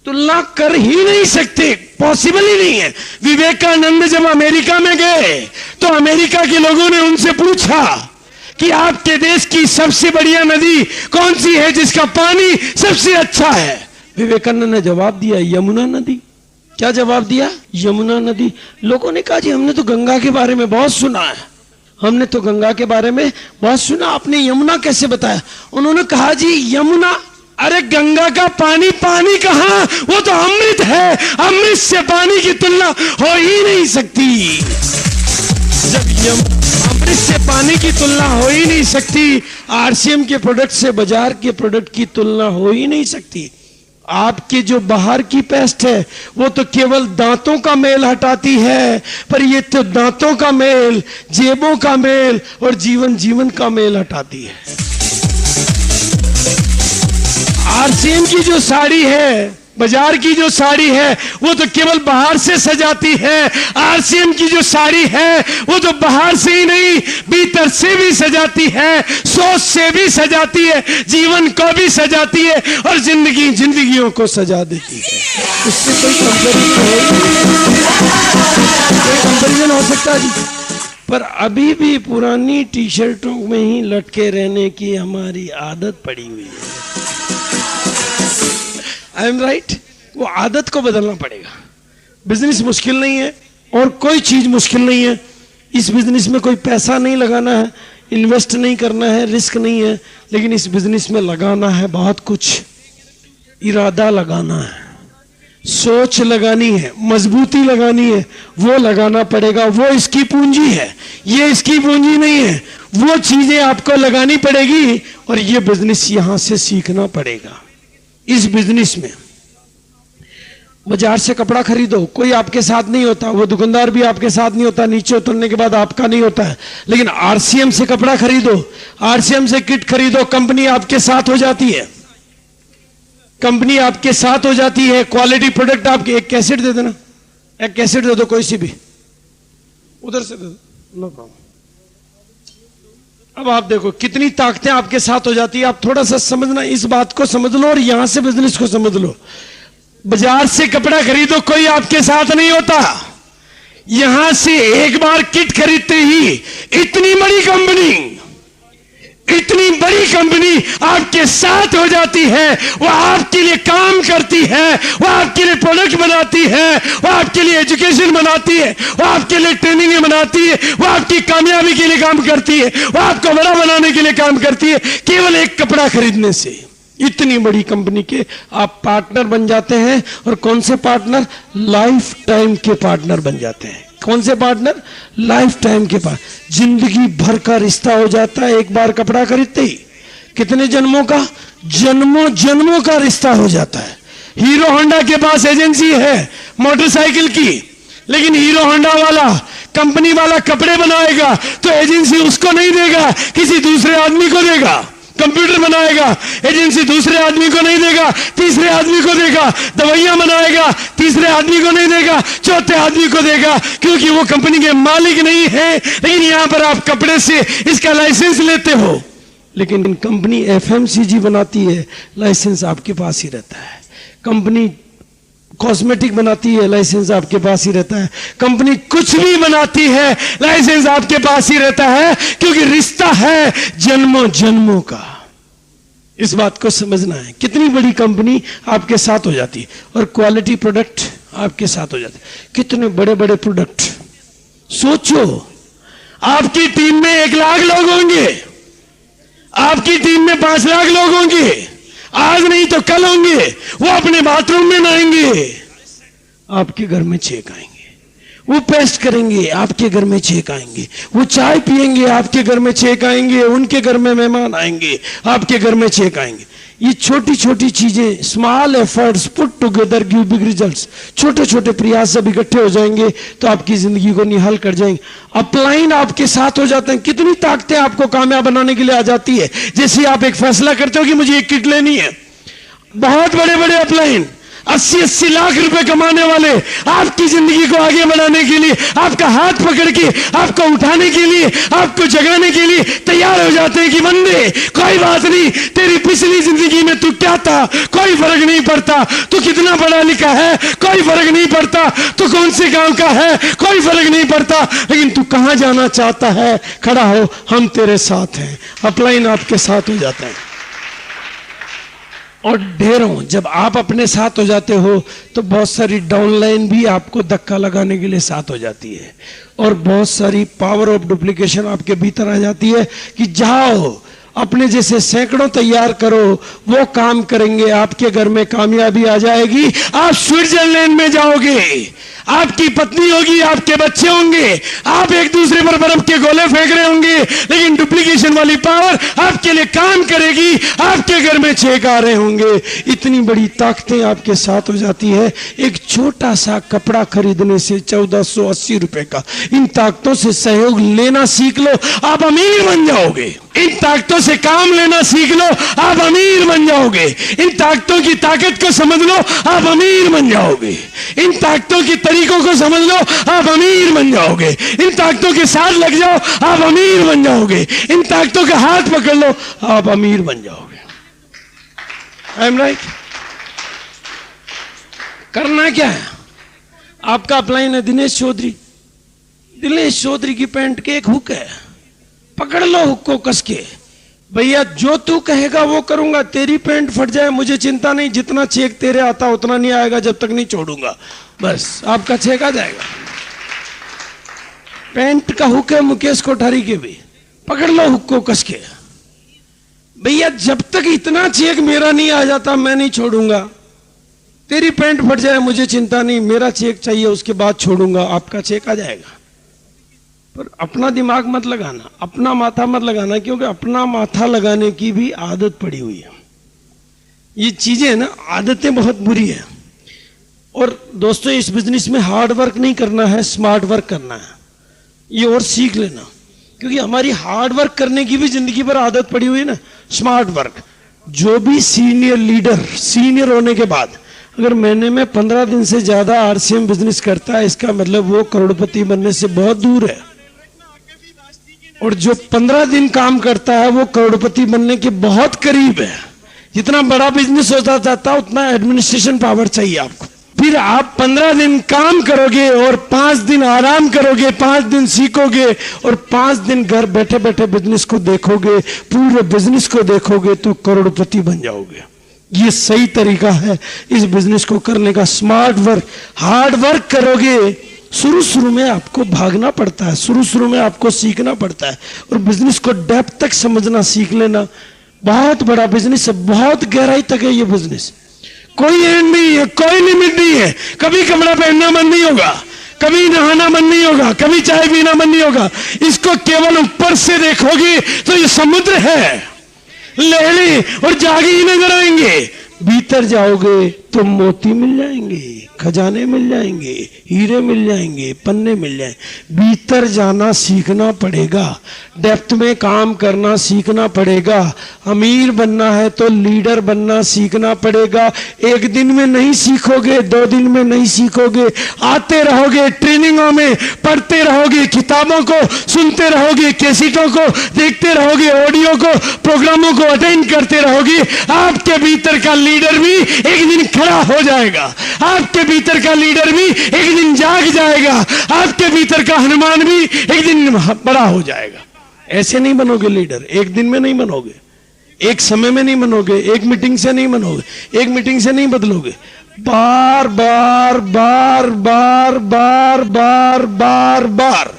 तुलना कर ही नहीं सकते, पॉसिबल ही नहीं है। विवेकानंद जब अमेरिका में गए तो अमेरिका के लोगों ने उनसे पूछा कि आपके देश की सबसे बढ़िया नदी कौन सी है जिसका पानी सबसे अच्छा है? विवेकानंद ने जवाब दिया, यमुना नदी। क्या जवाब दिया? यमुना नदी। लोगों ने कहा जी हमने तो गंगा के बारे में बहुत सुना है, हमने तो गंगा के बारे में बहुत सुना, आपने यमुना कैसे बताया? उन्होंने कहा जी यमुना, अरे गंगा का पानी पानी कहां, वो तो अमृत है, अमृत से पानी की तुलना हो ही नहीं सकती। जब अमृत से पानी की तुलना हो ही नहीं सकती, आरसीएम के प्रोडक्ट से बाजार के प्रोडक्ट की तुलना हो ही नहीं सकती। आपके जो बाहर की पेस्ट है वो तो केवल दांतों का मेल हटाती है, पर ये तो दांतों का मेल, जेबों का मेल और जीवन का मेल हटाती है। आरसीएम की जो साड़ी है, बाजार की जो साड़ी है वो तो केवल बाहर से सजाती है। आरसीएम की जो साड़ी है वो तो बाहर से ही नहीं, भीतर से भी सजाती है, सोच से भी सजाती है, जीवन को भी सजाती है और जिंदगियों को सजा देती है। उससे कोई कंपैरिजन हो सकता है जी? पर अभी भी पुरानी टी शर्टों में ही लटके रहने की हमारी आदत पड़ी हुई है। I am right? वो आदत को बदलना पड़ेगा। बिजनेस मुश्किल नहीं है और कोई चीज मुश्किल नहीं है। इस बिजनेस में कोई पैसा नहीं लगाना है, इन्वेस्ट नहीं करना है, रिस्क नहीं है, लेकिन इस बिजनेस में लगाना है बहुत कुछ। इरादा लगाना है, सोच लगानी है, मजबूती लगानी है, वो लगाना पड़ेगा। वो इसकी पूंजी है, ये इसकी पूंजी नहीं है। वो चीजें आपको लगानी पड़ेगी और ये बिजनेस यहां से सीखना पड़ेगा। इस बिजनेस में बाजार से कपड़ा खरीदो, कोई आपके साथ नहीं होता, वो दुकानदार भी आपके साथ नहीं होता, नीचे उतरने के बाद आपका नहीं होता है। लेकिन आरसीएम से कपड़ा खरीदो, आरसीएम से किट खरीदो, कंपनी आपके साथ हो जाती है, कंपनी आपके साथ हो जाती है। क्वालिटी प्रोडक्ट आपके, एक कैसेट दे देना, एक कैसेट दे दो, कोई सी भी, उधर से दे दो, नो प्रॉब्लम। अब आप देखो कितनी ताकतें आपके साथ हो जाती है। आप थोड़ा सा समझना, इस बात को समझ लो और यहां से बिजनेस को समझ लो। बाजार से कपड़ा खरीदो, कोई आपके साथ नहीं होता। यहां से एक बार किट खरीदते ही इतनी बड़ी कंपनी आपके साथ हो जाती है। वो आपके लिए काम करती है, वो आपके लिए प्रोडक्ट बनाती है, वो आपके लिए एजुकेशन बनाती है, वो आपके लिए ट्रेनिंग बनाती है, वो आपकी कामयाबी के लिए काम करती है, वो आपको बड़ा बनाने के लिए काम करती है। केवल एक कपड़ा खरीदने से इतनी बड़ी कंपनी के आप पार्टनर बन जाते हैं। और कौन से पार्टनर? लाइफ टाइम के पार्टनर बन जाते हैं। कौन से पार्टनर? लाइफ टाइम के पास, जिंदगी भर का रिश्ता हो जाता है। एक बार कपड़ा खरीदते ही कितने जन्मों का? जन्मों का रिश्ता हो जाता है। हीरो होंडा के पास एजेंसी है मोटरसाइकिल की, लेकिन हीरो होंडा वाला कंपनी वाला कपड़े बनाएगा तो एजेंसी उसको नहीं देगा, किसी दूसरे आदमी को देगा। कंप्यूटर बनाएगा, एजेंसी दूसरे आदमी को नहीं देगा, तीसरे आदमी को देगा। दवाइयां बनाएगा, तीसरे आदमी को नहीं देगा, चौथे आदमी को देगा, क्योंकि वो कंपनी के मालिक नहीं है। लेकिन यहां पर आप कपड़े से इसका लाइसेंस लेते हो, लेकिन कंपनी एफएमसीजी बनाती है, लाइसेंस आपके पास ही रहता है। कंपनी कॉस्मेटिक बनाती है, लाइसेंस आपके पास ही रहता है। कंपनी कुछ भी बनाती है, लाइसेंस आपके पास ही रहता है, क्योंकि रिश्ता है जन्मों का। इस बात को समझना है। कितनी बड़ी कंपनी आपके साथ हो जाती है और क्वालिटी प्रोडक्ट आपके साथ हो जाते हैं। कितने बड़े बड़े प्रोडक्ट। सोचो, आपकी टीम में 1 लाख लोग होंगे, आपकी टीम में 5 लाख लोग होंगे, आज नहीं तो कल होंगे। वो अपने बाथरूम में नहाएंगे, आपके घर में छेक आएंगे। वो पेस्ट करेंगे, आपके घर में छेक आएंगे। वो चाय पिएंगे, आपके घर में छेक आएंगे। उनके घर में मेहमान आएंगे, आपके घर में छेक आएंगे। ये छोटी छोटी चीजें, small efforts put together give big results. छोटे छोटे प्रयास जब इकट्ठे हो जाएंगे तो आपकी जिंदगी को निहाल कर जाएंगे। अपलाइन आपके साथ हो जाते हैं। कितनी ताकतें आपको कामयाब बनाने के लिए आ जाती है। जैसे आप एक फैसला करते हो कि मुझे एक किट लेनी है, बहुत बड़े बड़े अपलाइन 80-80 लाख रुपए कमाने वाले आपकी जिंदगी को आगे बढ़ाने के लिए, आपका हाथ पकड़ के आपको उठाने के लिए, आपको जगाने के लिए तैयार हो जाते हैं कि बंदे कोई बात नहीं, तेरी पिछली जिंदगी में तू क्या था कोई फर्क नहीं पड़ता, तू कितना पढ़ा लिखा है कोई फर्क नहीं पड़ता, तू कौन से गांव का है कोई फर्क नहीं पड़ता, लेकिन तू कहां जाना चाहता है, खड़ा हो, हम तेरे साथ हैं। अपलाइन आपके साथ हो जाता है। और ढेरों, जब आप अपने साथ हो जाते हो तो बहुत सारी डाउनलाइन भी आपको धक्का लगाने के लिए साथ हो जाती है, और बहुत सारी पावर ऑफ डुप्लीकेशन आपके भीतर आ जाती है कि जाओ अपने जैसे सैकड़ों तैयार करो, वो काम करेंगे, आपके घर में कामयाबी आ जाएगी। आप स्विट्जरलैंड में जाओगे, आपकी पत्नी होगी, आपके बच्चे होंगे, आप एक दूसरे पर बर्फ के गोले फेंक रहे होंगे, लेकिन डुप्लीकेशन वाली पावर आपके लिए काम करेगी, आपके घर में छेक आ रहे होंगे। इतनी बड़ी ताकतें आपके साथ हो जाती है। एक छोटा सा कपड़ा खरीदने से 1480 रुपए का, इन ताकतों से सहयोग लेना सीख लो, आप अमीर बन जाओगे। इन ताकतों से काम लेना सीख लो, आप अमीर बन जाओगे। इन ताकतों की ताकत को समझ लो, आप अमीर बन जाओगे। इन ताकतों की तरीकों को समझ लो, आप अमीर बन जाओगे। इन ताकतों के साथ लग जाओ, आप अमीर बन जाओगे। इन ताकतों का हाथ पकड़ लो, आप अमीर बन जाओगे। I am right? करना क्या है? आपका अपलाइन है दिनेश चौधरी। दिनेश चौधरी की पैंट के एक हुक है, पकड़ लो हुक को कस के। भैया जो तू कहेगा वो करूंगा, तेरी पैंट फट जाए मुझे चिंता नहीं, जितना चेक तेरे आता उतना नहीं आएगा जब तक नहीं छोड़ूंगा, बस आपका चेक आ जाएगा। पैंट का हुक है मुकेश कोठारी के भी, पकड़ लो हुक को कस के। भैया जब तक इतना चेक मेरा नहीं आ जाता मैं नहीं छोड़ूंगा, तेरी पैंट फट जाए मुझे चिंता नहीं, मेरा चेक चाहिए उसके बाद छोड़ूंगा, आपका चेक आ जाएगा। पर अपना दिमाग मत लगाना, अपना माथा मत लगाना, क्योंकि अपना माथा लगाने की भी आदत पड़ी हुई है। ये चीजें ना, आदतें बहुत बुरी है। और दोस्तों इस बिजनेस में हार्ड वर्क नहीं करना है, स्मार्ट वर्क करना है। ये और सीख लेना, क्योंकि हमारी हार्ड वर्क करने की भी जिंदगी भर आदत पड़ी हुई है ना। स्मार्ट वर्क, जो भी सीनियर लीडर, सीनियर होने के बाद अगर महीने में 15 दिन से ज्यादा आरसीएम बिजनेस करता है, इसका मतलब वो करोड़पति बनने से बहुत दूर है। और जो 15 दिन काम करता है वो करोड़पति बनने के बहुत करीब है। जितना बड़ा बिजनेस होता जाता उतना एडमिनिस्ट्रेशन पावर चाहिए आपको। फिर आप 15 दिन काम करोगे और 5 दिन आराम करोगे, 5 दिन सीखोगे और 5 दिन घर बैठे बैठे बिजनेस को देखोगे, पूरे बिजनेस को देखोगे, तो करोड़पति बन जाओगे। ये सही तरीका है इस बिजनेस को करने का। स्मार्ट वर्क, हार्ड वर्क करोगे। शुरू में आपको भागना पड़ता है, शुरू में आपको सीखना पड़ता है और बिजनेस को डेप्थ तक समझना सीख लेना। बहुत बड़ा बिजनेस है, बहुत गहराई तक है ये बिजनेस। कोई एंड नहीं है, कोई लिमिट नहीं है। कभी कपड़ा पहनना मन नहीं होगा, कभी नहाना मन नहीं होगा, कभी चाय पीना मन नहीं होगा। इसको केवल ऊपर से देखोगे तो ये समुद्र है, लहरें और जागे ही नजर आएंगे। भीतर जाओगे तो मोती मिल जाएंगे, खजाने मिल जाएंगे, हीरे मिल जाएंगे, पन्ने मिल जाएंगे। भीतर जाना सीखना पड़ेगा, डेप्थ में काम करना सीखना पड़ेगा। अमीर बनना है तो लीडर बनना सीखना पड़ेगा। एक दिन में नहीं सीखोगे, 2 दिन में नहीं सीखोगे। आते रहोगे, ट्रेनिंगों में पढ़ते रहोगे, किताबों को सुनते रहोगे, कैसेटों को देखते रहोगे, ऑडियो को, प्रोग्रामों को अटेंड करते रहोगे। आपके भीतर का लीडर भी एक दिन खड़ा हो जाएगा, आपके भीतर का लीडर भी एक दिन जाग जाएगा, आपके भीतर का हनुमान भी एक दिन बड़ा हो जाएगा। ऐसे नहीं बनोगे लीडर, एक दिन में नहीं बनोगे, एक समय में नहीं बनोगे, एक मीटिंग से नहीं बनोगे, एक मीटिंग से नहीं बदलोगे। बार बार बार बार बार बार बार बार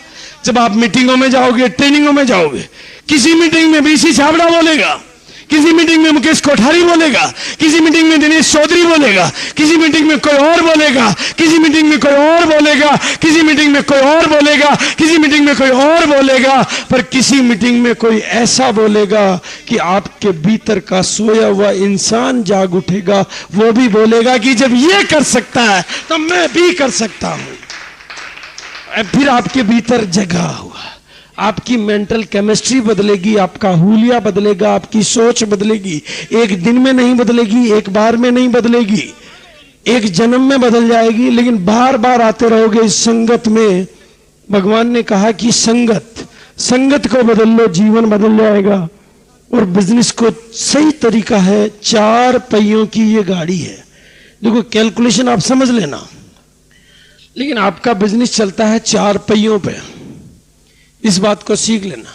जब आप मीटिंगों में जाओगे, ट्रेनिंगों में जाओगे, किसी मीटिंग में बीसी छाबड़ा बोलेगा, किसी मीटिंग में मुकेश कोठारी बोलेगा, किसी मीटिंग में दिनेश चौधरी बोलेगा, किसी मीटिंग में कोई और बोलेगा, किसी मीटिंग में कोई और बोलेगा, किसी मीटिंग में कोई और बोलेगा, किसी मीटिंग में कोई और बोलेगा। पर किसी मीटिंग में कोई ऐसा बोलेगा कि आपके भीतर का सोया हुआ इंसान जाग उठेगा। वो भी बोलेगा कि जब ये कर सकता है तो मैं भी कर सकता हूं। फिर आपके भीतर जगा हुआ, आपकी मेंटल केमिस्ट्री बदलेगी, आपका हुलिया बदलेगा, आपकी सोच बदलेगी। एक दिन में नहीं बदलेगी, एक बार में नहीं बदलेगी, एक जन्म में बदल जाएगी, लेकिन बार बार आते रहोगे इस संगत में। भगवान ने कहा कि संगत को बदल लो, जीवन बदल जाएगा। और बिजनेस को सही तरीका है, 4 पहियों की ये गाड़ी है। देखो कैलकुलेशन आप समझ लेना, लेकिन आपका बिजनेस चलता है 4 पहियों पे। इस बात को सीख लेना,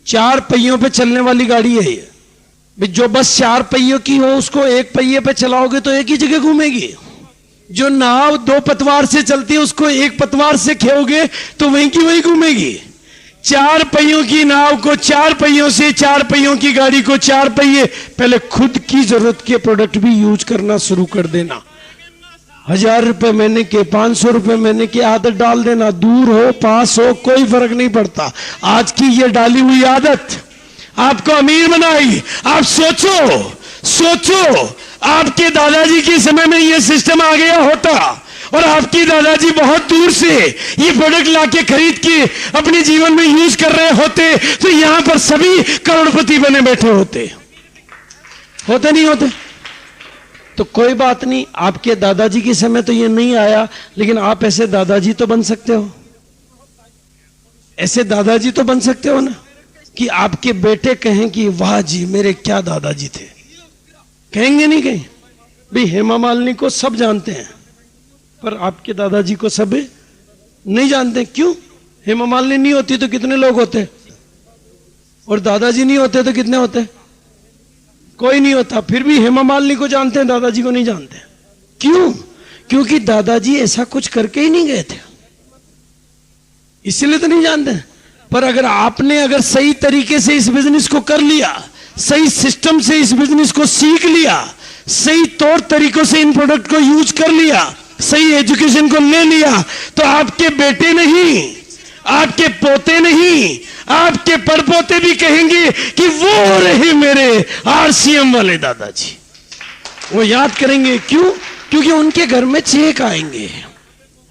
4 पहियों पे चलने वाली गाड़ी है ये। जो बस 4 पहियों की हो उसको एक पहिए पे चलाओगे तो एक ही जगह घूमेगी। जो नाव 2 पतवार से चलती है उसको एक पतवार से खेओगे तो वहीं की वहीं घूमेगी। 4 पहियों की नाव को 4 पहियों से, 4 पहियों की गाड़ी को 4 पहिए। पहले खुद की जरूरत के प्रोडक्ट भी यूज करना शुरू कर देना। 1000 रुपए महीने के, 500 रुपए महीने की आदत डाल देना। दूर हो पास हो कोई फर्क नहीं पड़ता। आज की ये डाली हुई आदत आपको अमीर बनाएगी। आप सोचो आपके दादाजी के समय में ये सिस्टम आ गया होता और आपकी दादाजी बहुत दूर से ये प्रोडक्ट लाके खरीद के अपने जीवन में यूज कर रहे होते तो यहां पर सभी करोड़पति बने बैठे होते नहीं होते? तो कोई बात नहीं, आपके दादाजी के समय तो ये नहीं आया, लेकिन आप ऐसे दादाजी तो बन सकते हो। ऐसे दादाजी तो बन सकते हो ना कि आपके बेटे कहें कि वाह जी मेरे क्या दादाजी थे। कहेंगे नहीं कहीं? भाई हेमा मालिनी को सब जानते हैं पर आपके दादाजी को सब नहीं जानते। क्यों? हेमा मालिनी नहीं होती तो कितने लोग होते, और दादाजी नहीं होते तो कितने होते? कोई नहीं होता। फिर भी हेमा मालिनी को जानते हैं, दादाजी को नहीं जानते। क्यों? क्योंकि दादाजी ऐसा कुछ करके ही नहीं गए थे, इसलिए तो नहीं जानते। पर अगर सही तरीके से इस बिजनेस को कर लिया, सही सिस्टम से इस बिजनेस को सीख लिया, सही तौर तरीकों से इन प्रोडक्ट को यूज कर लिया, सही एजुकेशन को ले लिया, तो आपके बेटे नहीं, आपके पोते नहीं, आपके परपोते भी कहेंगे कि वो रहे मेरे आरसीएम वाले दादाजी। वो याद करेंगे। क्यों? क्योंकि उनके घर में चेक आएंगे।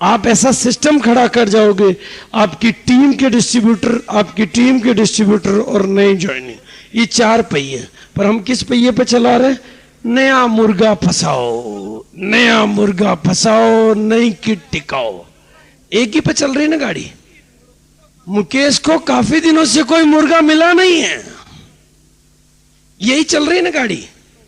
आप ऐसा सिस्टम खड़ा कर जाओगे, आपकी टीम के डिस्ट्रीब्यूटर और नई ज्वाइनिंग, ये 4 पहिए। पर हम किस पहिए पे चला रहे? नया मुर्गा फंसाओ, नई किट टिकाओ। एक ही पे चल रही ना गाड़ी। मुकेश को काफी दिनों से कोई मुर्गा मिला नहीं है, यही चल रही है ना गाड़ी।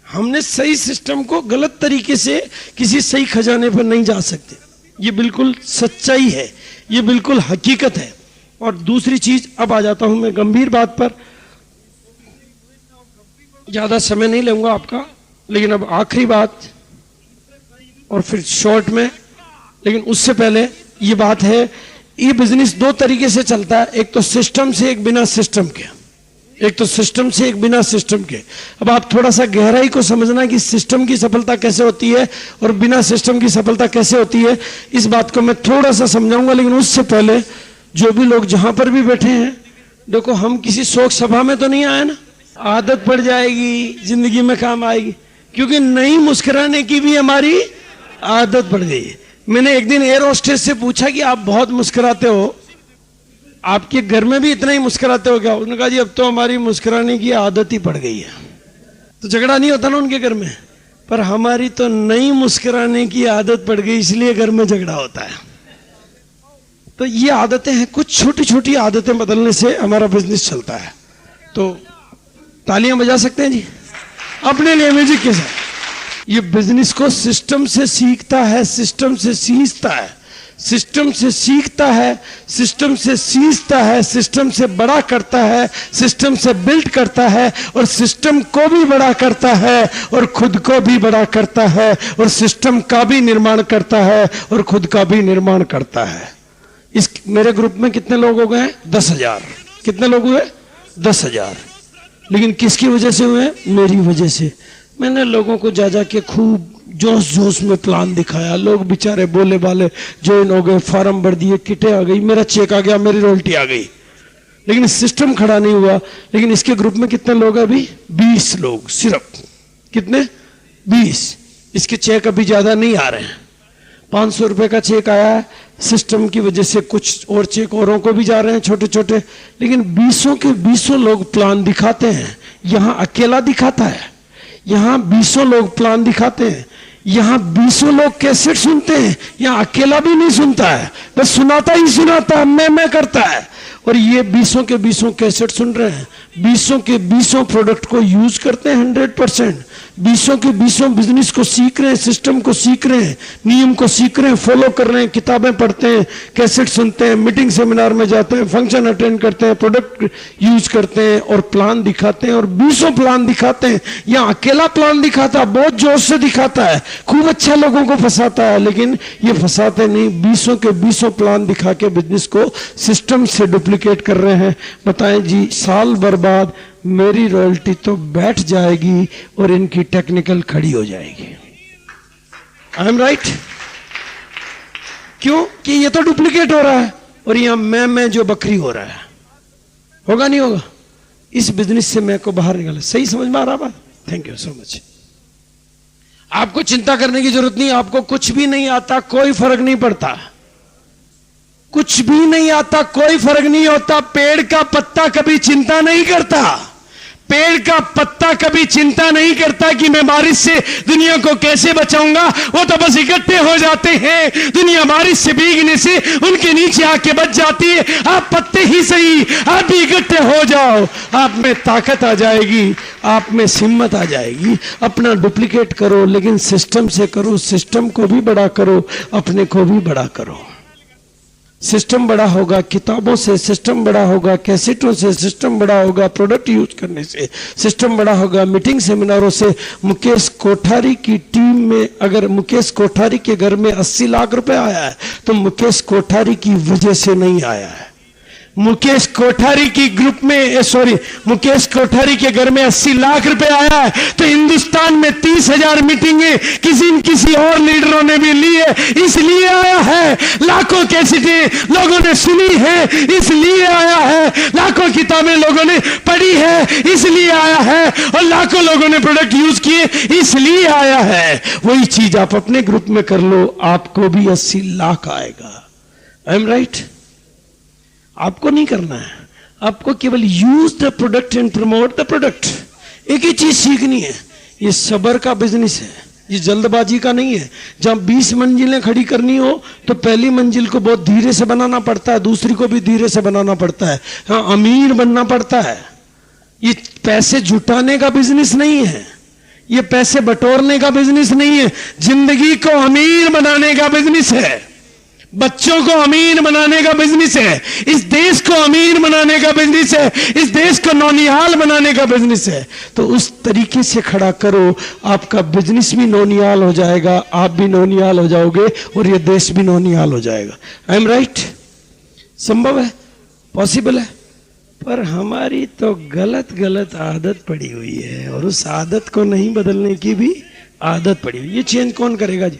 हमने सही सिस्टम को गलत तरीके से किसी सही खजाने पर नहीं जा सकते, ये बिल्कुल सच्चाई है, ये बिल्कुल हकीकत है। और दूसरी चीज, अब आ जाता हूं मैं गंभीर बात पर, ज्यादा समय नहीं लूंगा आपका, लेकिन अब आखिरी बात और फिर शॉर्ट में, लेकिन उससे पहले ये बात है, ये बिजनेस दो तरीके से चलता है, एक तो सिस्टम से, एक बिना सिस्टम के। एक तो सिस्टम से, एक बिना सिस्टम के। अब आप थोड़ा सा गहराई को समझना कि सिस्टम की सफलता कैसे होती है और बिना सिस्टम की सफलता कैसे होती है, इस बात को मैं थोड़ा सा समझाऊंगा। लेकिन उससे पहले जो भी लोग जहां पर भी बैठे हैं, देखो हम किसी शोक सभा में तो नहीं आए ना, आदत पड़ जाएगी, जिंदगी में काम आएगी, क्योंकि नहीं मुस्कुराने की भी हमारी आदत पड़ गई है। मैंने एक दिन एयर होस्टेस से पूछा कि आप बहुत मुस्कुराते हो, आपके घर में भी इतना ही मुस्कुराते हो क्या? उन्होंने कहा जी अब तो हमारी मुस्कुराने की आदत ही पड़ गई है। तो झगड़ा नहीं होता ना उनके घर में, पर हमारी तो नहीं मुस्कुराने की आदत पड़ गई, इसलिए घर में झगड़ा होता है। तो ये आदतें हैं, कुछ छोटी छोटी आदतें बदलने से हमारा बिजनेस चलता है। तो तालियां बजा सकते हैं जी अपने लिए म्यूजिक के साथ। ये बिजनेस को सिस्टम से सीखता है, सिस्टम से सीखता है, सिस्टम से सीखता है, सिस्टम से सीखता है, सिस्टम से बड़ा करता है, सिस्टम से बिल्ड करता है, और सिस्टम को भी बड़ा करता है और खुद को भी बड़ा करता है, और सिस्टम का भी निर्माण करता है और खुद का भी निर्माण करता है। इस मेरे ग्रुप में कितने लोग हो गए? 10,000। कितने लोग हुए? 10,000। लेकिन किसकी वजह से हुए? मेरी वजह से। मैंने लोगों को जा के खूब जोश जोश में प्लान दिखाया, लोग बेचारे बोले वाले ज्वाइन हो गए, फॉर्म भर दिए, किटें आ गई, मेरा चेक आ गया, मेरी रॉयल्टी आ गई, लेकिन सिस्टम खड़ा नहीं हुआ। लेकिन इसके ग्रुप में कितने लोग हैं अभी? 20 लोग सिर्फ। कितने? 20। इसके चेक अभी ज्यादा नहीं आ रहे हैं, 500 रुपए का चेक आया है, सिस्टम की वजह से कुछ और चेक औरों को भी जा रहे हैं छोटे छोटे, लेकिन 20 के 20 लोग प्लान दिखाते हैं। यहां अकेला दिखाता है, यहां 20 लोग प्लान दिखाते हैं, यहां 20 लोग कैसेट सुनते हैं, यहां अकेला भी नहीं सुनता है, बस सुनाता ही सुनाता है, मैं करता है। और ये 20 के 20 कैसेट सुन रहे हैं, 20 के 20 प्रोडक्ट को यूज करते हैं 100%, 20 के 20 बिजनेस को सीख रहे हैं, सिस्टम को सीख रहे हैं, नियम को सीख रहे हैं, फॉलो कर रहे हैं, किताबें पढ़ते हैं, कैसेट सुनते हैं, मीटिंग सेमिनार में जाते हैं, फंक्शन अटेंड करते हैं, प्रोडक्ट यूज करते हैं और प्लान दिखाते हैं, और 20 प्लान दिखाते हैं। यहाँ अकेला प्लान दिखाता है, बहुत जोश से दिखाता है, खूब अच्छा लोगों को फंसाता है, लेकिन ये फंसाते नहीं, 20 के 20 प्लान दिखा के बिजनेस को सिस्टम से डुप्लीकेट कर रहे हैं। बताएं जी, साल भर बाद मेरी रॉयल्टी तो बैठ जाएगी और इनकी टेक्निकल खड़ी हो जाएगी। I am right? क्यों? कि ये तो डुप्लीकेट हो रहा है और यहां मैं जो बकरी हो रहा है। होगा नहीं होगा? इस बिजनेस से मैं को बाहर निकाला। सही समझ में आ रहा बात? Thank you so much. आपको चिंता करने की जरूरत नहीं, आपको कुछ भी नहीं आता, कोई फर्क नहीं पड़ता, कुछ भी नहीं आता, कोई फर्क नहीं होता। पेड़ का पत्ता कभी चिंता नहीं करता, पेड़ का पत्ता कभी चिंता नहीं करता कि मैं बारिश से दुनिया को कैसे बचाऊंगा, वो तो बस इकट्ठे हो जाते हैं। दुनिया बारिश से भीगने से उनके नीचे आके बच जाती है। आप पत्ते ही सही, आप भी इकट्ठे हो जाओ, आप में ताकत आ जाएगी, आप में हिम्मत आ जाएगी। अपना डुप्लीकेट करो, लेकिन सिस्टम से करो, सिस्टम को भी बड़ा करो, अपने को भी बड़ा करो। सिस्टम बड़ा होगा किताबों से, सिस्टम बड़ा होगा कैसेटों से, सिस्टम बड़ा होगा प्रोडक्ट यूज करने से, सिस्टम बड़ा होगा मीटिंग सेमिनारों से। मुकेश कोठारी की टीम में अगर मुकेश कोठारी के घर में 80 लाख रुपए आया है तो मुकेश कोठारी की वजह से नहीं आया है। मुकेश कोठारी की ग्रुप में मुकेश कोठारी के घर में 80 लाख रुपए आया है तो हिंदुस्तान में 30,000 मीटिंगें किसी और लीडरों ने भी ली है, इसलिए आया है। लाखों कैसेटें लोगों ने सुनी है, इसलिए आया है। लाखों किताबें लोगों ने पढ़ी है, इसलिए आया है। और लाखों लोगों ने प्रोडक्ट यूज किए, इसलिए आया है। वही चीज आप अपने ग्रुप में कर लो, आपको भी 80 लाख आएगा। I am right? आपको नहीं करना है, आपको केवल use the product and promote the product. एक ही चीज सीखनी है, ये सबर का बिजनेस है। ये जल्दबाजी का नहीं है। जहां 20 मंजिलें खड़ी करनी हो तो पहली मंजिल को बहुत धीरे से बनाना पड़ता है, दूसरी को भी धीरे से बनाना पड़ता है। हाँ, अमीर बनना पड़ता है। ये पैसे जुटाने का बिजनेस नहीं है, ये पैसे बटोरने का बिजनेस नहीं है, जिंदगी को अमीर बनाने का बिजनेस है, बच्चों को अमीर बनाने का बिजनेस है, इस देश को अमीर बनाने का बिजनेस है, इस देश को नौनिहाल बनाने का बिजनेस है। तो उस तरीके से खड़ा करो, आपका बिजनेस भी नौनिहाल हो जाएगा, आप भी नौनिहाल हो जाओगे और ये देश भी नौनिहाल हो जाएगा। I am right? संभव है, पॉसिबल है। पर हमारी तो गलत गलत आदत पड़ी हुई है और उस आदत को नहीं बदलने की भी आदत पड़ी हुई। ये चेंज कौन करेगा जी?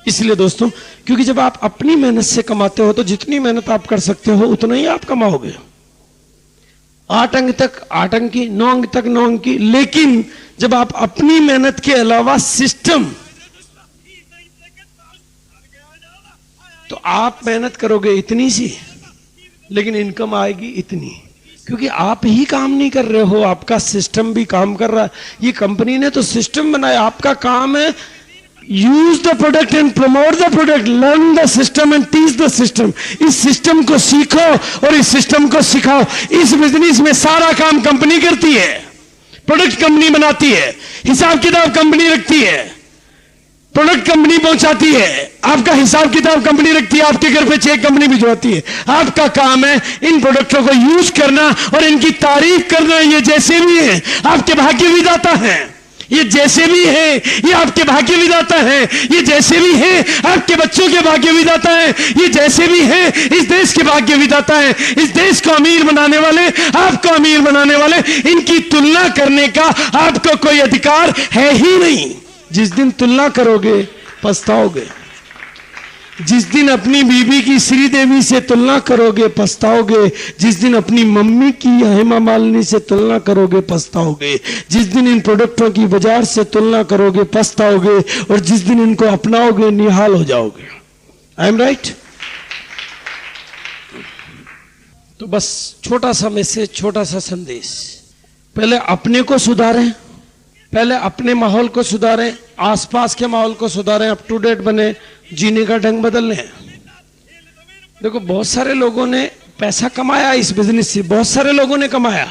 इसलिए दोस्तों, क्योंकि जब आप अपनी मेहनत से कमाते हो तो जितनी मेहनत आप कर सकते हो उतना ही आप कमाओगे। 8 अंक तक 8 अंक की, 9 अंक तक 9 अंक की। लेकिन जब आप अपनी मेहनत के अलावा सिस्टम, तो आप मेहनत करोगे इतनी सी, लेकिन इनकम आएगी इतनी, क्योंकि आप ही काम नहीं कर रहे हो, आपका सिस्टम भी काम कर रहा है। ये कंपनी ने तो सिस्टम बनाया, आपका काम है use the product and promote the product, learn the system and teach the system. इस सिस्टम को सीखो और इस सिस्टम को सिखाओ। इस बिजनेस में सारा काम कंपनी करती है, प्रोडक्ट कंपनी बनाती है, हिसाब किताब कंपनी रखती है, प्रोडक्ट कंपनी पहुंचाती है, आपका हिसाब किताब कंपनी रखती है, आपके घर पे चेक कंपनी भिजवाती है। आपका काम है इन प्रोडक्टों को यूज करना और इनकी तारीफ करना। ये जैसे भी है आपके भाग्य विधाता है, ये जैसे भी है ये आपके भाग्य विधाता है, ये जैसे भी है आपके बच्चों के भाग्य विधाता है, ये जैसे भी है इस देश के भाग्य विधाता है। इस देश को अमीर बनाने वाले, आपको अमीर बनाने वाले, इनकी तुलना करने का आपको कोई अधिकार है ही नहीं। जिस दिन तुलना करोगे पछताओगे, जिस दिन अपनी बीबी की श्रीदेवी से तुलना करोगे पछताओगे, जिस दिन अपनी मम्मी की हेमा मालिनी से तुलना करोगे पछताओगे, जिस दिन इन प्रोडक्टों की बाजार से तुलना करोगे पछताओगे, और जिस दिन इनको अपनाओगे निहाल हो जाओगे। I am right? तो बस छोटा सा मैसेज, छोटा सा संदेश, पहले अपने को सुधारें, पहले अपने माहौल को सुधारें, आसपास के माहौल को सुधारें, अप टू डेट बने, जीने का ढंग बदल लें। देखो, बहुत सारे लोगों ने पैसा कमाया इस बिजनेस से, बहुत सारे लोगों ने कमाया,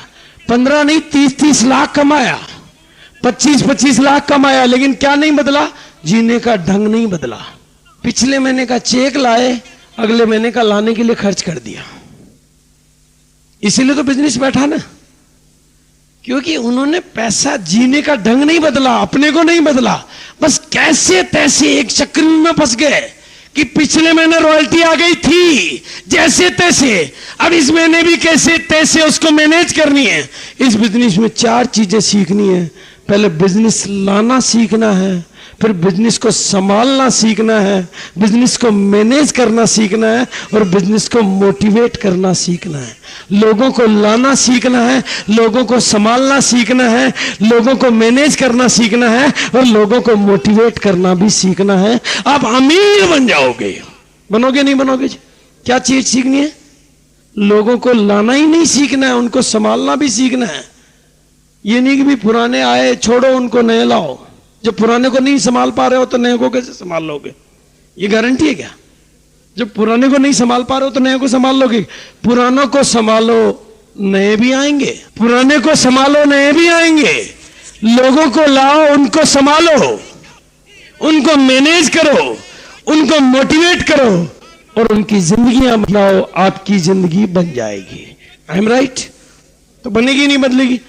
15 नहीं 30-30 लाख कमाया, 25-25 लाख कमाया, लेकिन क्या नहीं बदला? जीने का ढंग नहीं बदला। पिछले महीने का चेक लाए, अगले महीने का लाने के लिए खर्च कर दिया। इसीलिए तो बिजनेस बैठा ना, क्योंकि उन्होंने पैसा, जीने का ढंग नहीं बदला, अपने को नहीं बदला, बस कैसे तैसे एक चक्र में फंस गए कि पिछले महीने रॉयल्टी आ गई थी जैसे तैसे, अब इस महीने भी कैसे तैसे उसको मैनेज करनी है। इस बिजनेस में 4 चीजें सीखनी है। पहले बिजनेस लाना सीखना है, फिर बिजनेस को संभालना सीखना है, बिजनेस को मैनेज करना सीखना है, और बिजनेस को मोटिवेट करना सीखना है। लोगों को लाना सीखना है, लोगों को संभालना सीखना है, लोगों को मैनेज करना सीखना है, और लोगों को मोटिवेट करना भी सीखना है। आप अमीर बन जाओगे। बनोगे नहीं बनोगे? क्या चीज सीखनी है? लोगों को लाना ही नहीं सीखना है, उनको संभालना भी सीखना है। ये नहीं कि भी पुराने आए छोड़ो उनको नए लाओ। जब पुराने को नहीं संभाल पा रहे हो तो नए को कैसे संभाल लोगे? ये गारंटी है क्या? जब पुराने को नहीं संभाल पा रहे हो तो नए को संभाल लोगे? पुरानों को संभालो नए भी आएंगे, पुराने को संभालो नए भी आएंगे। लोगों को लाओ, उनको संभालो, उनको मैनेज करो, उनको मोटिवेट करो, और उनकी जिंदगियां बनाओ, आपकी जिंदगी बन जाएगी। I am right? तो बनेगी नहीं बदलेगी।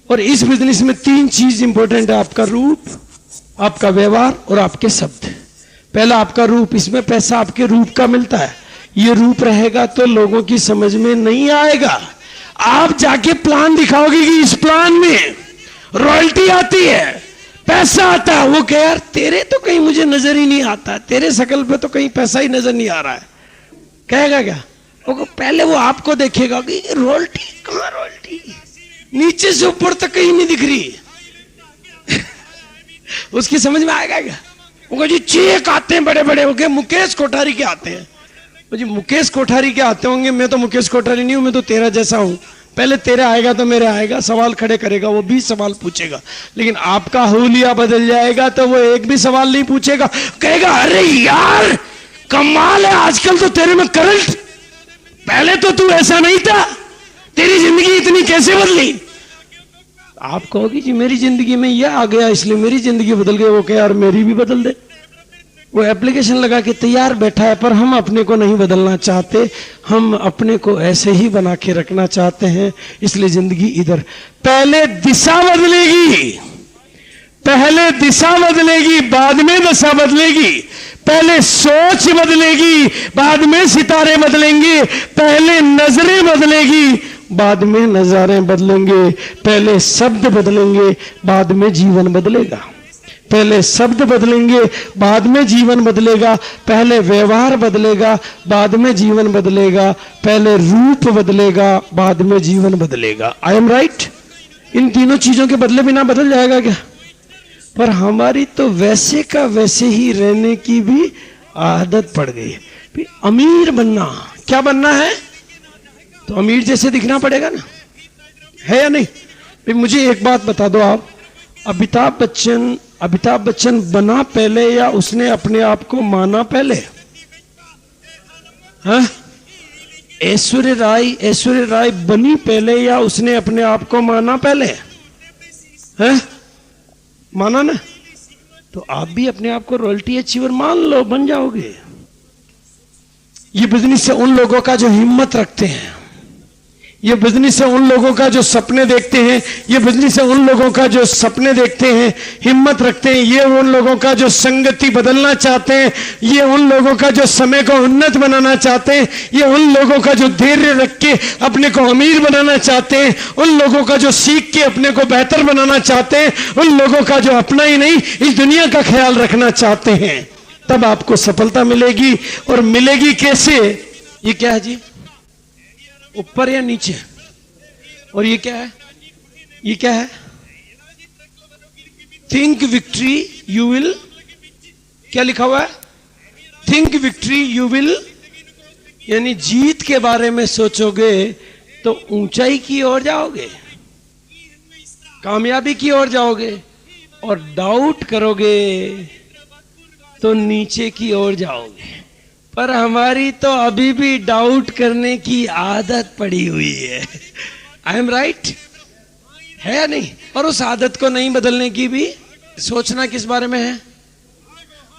और इस बिजनेस में 3 चीज इंपॉर्टेंट है, आपका रूप, आपका व्यवहार और आपके शब्द। पहला आपका रूप, इसमें पैसा आपके रूप का मिलता है। ये रूप रहेगा तो लोगों की समझ में नहीं आएगा। आप जाके प्लान दिखाओगे कि इस प्लान में रॉयल्टी आती है, पैसा आता है, वो कहे यार तेरे तो कहीं मुझे नजर ही नहीं आता, तेरे शकल पे तो कहीं पैसा ही नजर नहीं आ रहा है, कहेगा क्या? वो पहले वो आपको देखेगा कि रॉयल्टी कहां, रॉयल्टी नीचे से ऊपर तक कहीं नहीं दिख रही। उसकी समझ में आएगा क्या? वो जी चेक आते हैं बड़े बड़े, हो मुकेश कोठारी के आते हैं। जी मुकेश कोठारी के आते होंगे, मैं तो मुकेश कोठारी नहीं हूं, मैं तो तेरा जैसा हूं। पहले तेरे आएगा तो मेरे आएगा, सवाल खड़े करेगा, वो भी सवाल पूछेगा, लेकिन आपका हुलिया बदल जाएगा तो वो एक भी सवाल नहीं पूछेगा, कहेगा अरे यार कमाल है, आजकल तो तेरे में करंट, पहले तो तू ऐसा नहीं था, तेरी जिंदगी इतनी कैसे बदली? आप कहोगे जी मेरी जिंदगी में यह आ गया इसलिए मेरी जिंदगी बदल गई। वो कहे यार मेरी भी बदल दे। वो एप्लीकेशन लगा के तैयार बैठा है, पर हम अपने को नहीं बदलना चाहते, हम अपने को ऐसे ही बना के रखना चाहते हैं, इसलिए जिंदगी इधर। पहले दिशा बदलेगी, पहले दिशा बदलेगी, बाद में दशा बदलेगी। पहले सोच बदलेगी, बाद में सितारे बदलेंगे। पहले नजरें बदलेगी, बाद में नजारे बदलेंगे। पहले शब्द बदलेंगे, बाद में जीवन बदलेगा। पहले शब्द बदलेंगे, बाद में जीवन बदलेगा। पहले व्यवहार बदलेगा, बाद में जीवन बदलेगा। पहले रूप बदलेगा, बाद में जीवन बदलेगा। I am right? इन तीनों चीजों के बदले बिना बदल जाएगा क्या? पर हमारी तो वैसे का वैसे ही रहने की भी आदत पड़ गई है। अमीर बनना, क्या बनना है? तो अमीर जैसे दिखना पड़ेगा ना, है या नहीं? फिर मुझे एक बात बता दो आप, अमिताभ बच्चन बना पहले या उसने अपने आप को माना पहले? हाँ? ऐश्वर्या राय बनी पहले या उसने अपने आप को माना पहले? हैं? माना ना? तो आप भी अपने आप को रॉयल्टी अचीवर मान लो, बन जाओगे। ये बिजनेस है उन लोगों का जो हिम्मत रखते हैं, ये बिजनेस है उन लोगों का जो सपने देखते हैं, ये बिजनेस है उन लोगों का जो सपने देखते हैं, हिम्मत रखते हैं। ये उन लोगों का जो संगति बदलना चाहते हैं, ये उन लोगों का जो समय को उन्नत बनाना चाहते हैं, ये उन लोगों का जो धैर्य रख के अपने को अमीर बनाना चाहते हैं, उन लोगों का जो सीख के अपने को बेहतर बनाना चाहते हैं, उन लोगों का जो अपना ही नहीं इस दुनिया का ख्याल रखना चाहते हैं। तब आपको सफलता मिलेगी। और मिलेगी कैसे? ये क्या है जी? ऊपर या नीचे? और ये क्या है? ये क्या है? थिंक विक्ट्री यू विल, क्या लिखा हुआ है? थिंक विक्ट्री यू विल, यानी जीत के बारे में सोचोगे तो ऊंचाई की ओर जाओगे, कामयाबी की ओर जाओगे, और डाउट करोगे तो नीचे की ओर जाओगे। पर हमारी तो अभी भी डाउट करने की आदत पड़ी हुई है। I am right? है या नहीं? और उस आदत को नहीं बदलने की भी सोचना किस बारे में है?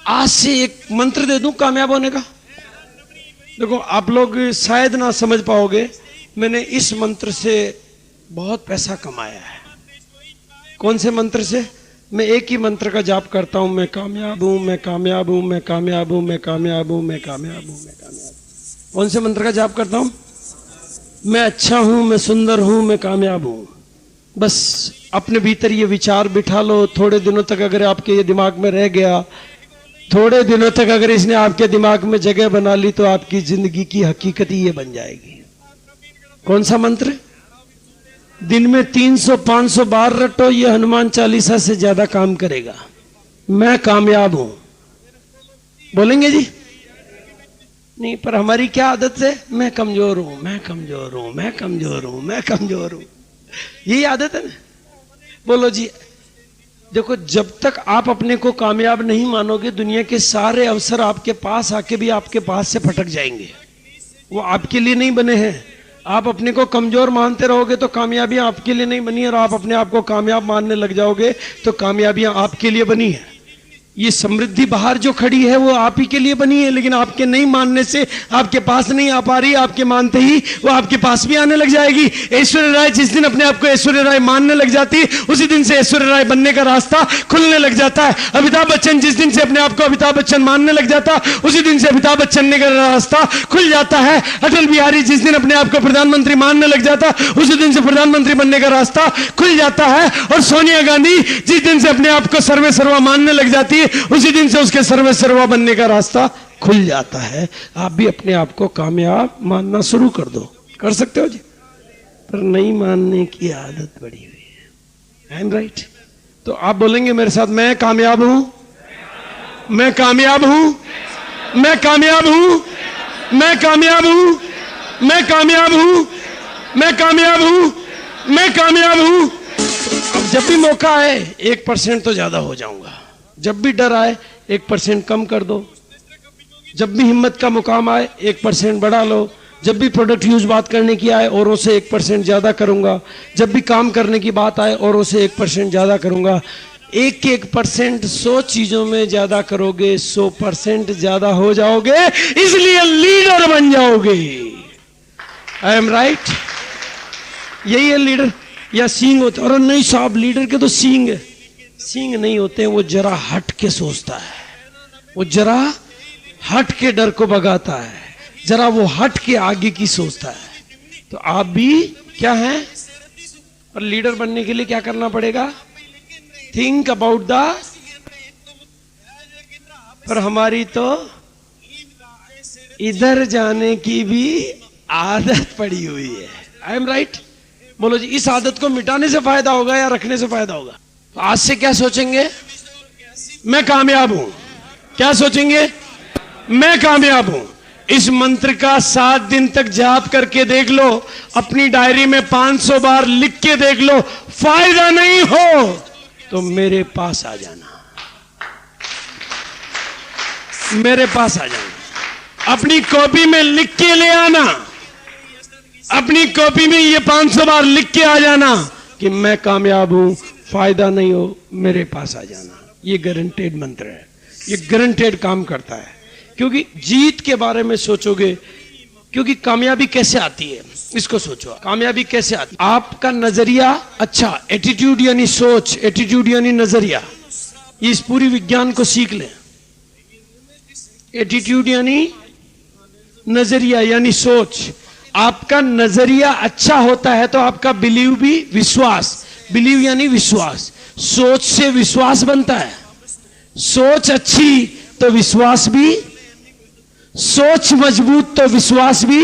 आज से एक मंत्र दे दूं कामयाब होने का। देखो आप लोग शायद ना समझ पाओगे, मैंने इस मंत्र से बहुत पैसा कमाया है। कौन से मंत्र से? मैं एक ही मंत्र का जाप करता हूं, मैं कामयाब हूं, मैं कामयाब हूं, मैं कामयाब हूं, मैं कामयाब हूं, मैं कामयाब हूं, मैं कामयाब। कौन से मंत्र का जाप करता हूं? मैं अच्छा हूं, मैं सुंदर हूं, मैं कामयाब हूं। बस अपने भीतर ये विचार बिठा लो। थोड़े दिनों तक अगर आपके ये दिमाग में रह गया, थोड़े दिनों तक अगर इसने आपके दिमाग में जगह बना ली, तो आपकी जिंदगी की हकीकत ही ये बन जाएगी। कौन सा मंत्र? दिन में 300-500 बार रटो, ये हनुमान चालीसा से ज्यादा काम करेगा। मैं कामयाब हूं, बोलेंगे जी? नहीं, पर हमारी क्या आदत है? मैं कमजोर हूं, मैं कमजोर हूं, मैं कमजोर हूं, मैं कमजोर हूं। यही आदत है ना? बोलो जी। देखो, जब तक आप अपने को कामयाब नहीं मानोगे, दुनिया के सारे अवसर आपके पास आके भी आपके पास से फटक जाएंगे। वो आपके लिए नहीं बने हैं। आप अपने को कमजोर मानते रहोगे तो कामयाबियां आपके लिए नहीं बनी, और आप अपने आप को कामयाब मानने लग जाओगे तो कामयाबियां आपके लिए बनी है। ये समृद्धि बाहर जो खड़ी है वो आप ही के लिए बनी है, लेकिन आपके नहीं मानने से आपके पास नहीं आ पा रही। आपके मानते ही वो आपके पास भी आने लग जाएगी। ऐश्वर्या राय जिस दिन अपने आप को ऐश्वर्या राय मानने लग जाती है, उसी दिन से ऐश्वर्या राय बनने का रास्ता खुलने लग जाता है। अमिताभ बच्चन जिस दिन से अपने आप को अमिताभ बच्चन मानने लग जाता, उसी दिन से अमिताभ बच्चन का रास्ता खुल जाता है। अटल बिहारी जिस दिन अपने आप को प्रधानमंत्री मानने लग जाता, उसी दिन से प्रधानमंत्री बनने का रास्ता खुल जाता है। और सोनिया गांधी जिस दिन से अपने आप को सर्वे सर्वा मानने लग जाती है, उसी दिन से उसके सर्वे सर्वा बनने का रास्ता खुल जाता है। आप भी अपने आप को कामयाब मानना शुरू कर दो। कर सकते हो जी? पर नहीं मानने की आदत पड़ी हुई है। I am right? तो आप बोलेंगे मेरे साथ, मैं कामयाब हूं, मैं कामयाब हूं, मैं कामयाब हूं, मैं कामयाब हूं, मैं कामयाब हूं, मैं कामयाब हूं, मैं कामयाब हूं। अब जब भी मौका आए 1% तो ज्यादा हो जाऊंगा, जब भी डर आए 1% कम कर दो, जब भी हिम्मत का मुकाम आए 1% बढ़ा लो, जब भी प्रोडक्ट यूज बात करने की आए औरों से 1% ज्यादा करूंगा, जब भी काम करने की बात आए औरों से 1% ज्यादा करूंगा। 1% 100 चीजों में ज्यादा करोगे 100% ज्यादा हो जाओगे, इसलिए लीडर बन जाओगे। I am right? यही है लीडर। या सींग होते? और नहीं साहब, लीडर के तो सींग है। सींग नहीं होते, वो जरा हट के सोचता है, वो जरा हट के डर को भगाता है, जरा वो हट के आगे की सोचता है। तो आप भी क्या हैं? और लीडर बनने के लिए क्या करना पड़ेगा? Think about the. पर हमारी तो इधर जाने की भी आदत पड़ी हुई है। I am right? बोलो जी, इस आदत को मिटाने से फायदा होगा या रखने से फायदा होगा? तो आज से क्या सोचेंगे? मैं कामयाब हूं। क्या सोचेंगे? मैं कामयाब हूं। इस मंत्र का 7 दिन तक जाप करके देख लो, अपनी डायरी में 500 बार लिख के देख लो। फायदा नहीं हो तो मेरे पास आ जाना, मेरे पास आ जाना। अपनी कॉपी में लिख के ले आना, अपनी कॉपी में ये 500 बार लिख के आ जाना कि मैं कामयाब हूं। फायदा नहीं हो मेरे पास आ जाना। ये गारंटेड मंत्र है, ये गारंटेड काम करता है। क्योंकि जीत के बारे में सोचोगे, क्योंकि कामयाबी कैसे आती है इसको सोचो। कामयाबी कैसे आती है? आपका नजरिया अच्छा, एटीट्यूड यानी सोच, एटीट्यूड यानी नजरिया। ये इस पूरी विज्ञान को सीख लें। एटीट्यूड यानी नजरिया यानी सोच। आपका नजरिया अच्छा होता है तो आपका बिलीव भी, विश्वास, बिलीव यानी विश्वास। सोच से विश्वास बनता है। सोच अच्छी तो विश्वास भी, सोच मजबूत तो विश्वास भी,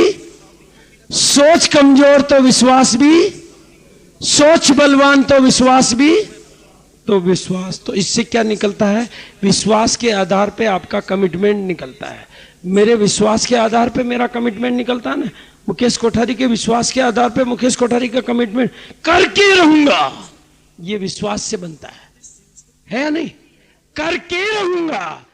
सोच कमजोर तो विश्वास भी, सोच बलवान तो विश्वास भी। तो विश्वास, तो इससे क्या निकलता है? विश्वास के आधार पे आपका कमिटमेंट निकलता है। मेरे विश्वास के आधार पे मेरा कमिटमेंट निकलता है ना। मुकेश कोठारी के विश्वास के आधार पे मुकेश कोठारी का कमिटमेंट करके रहूंगा, ये विश्वास से बनता है या नहीं? करके रहूंगा।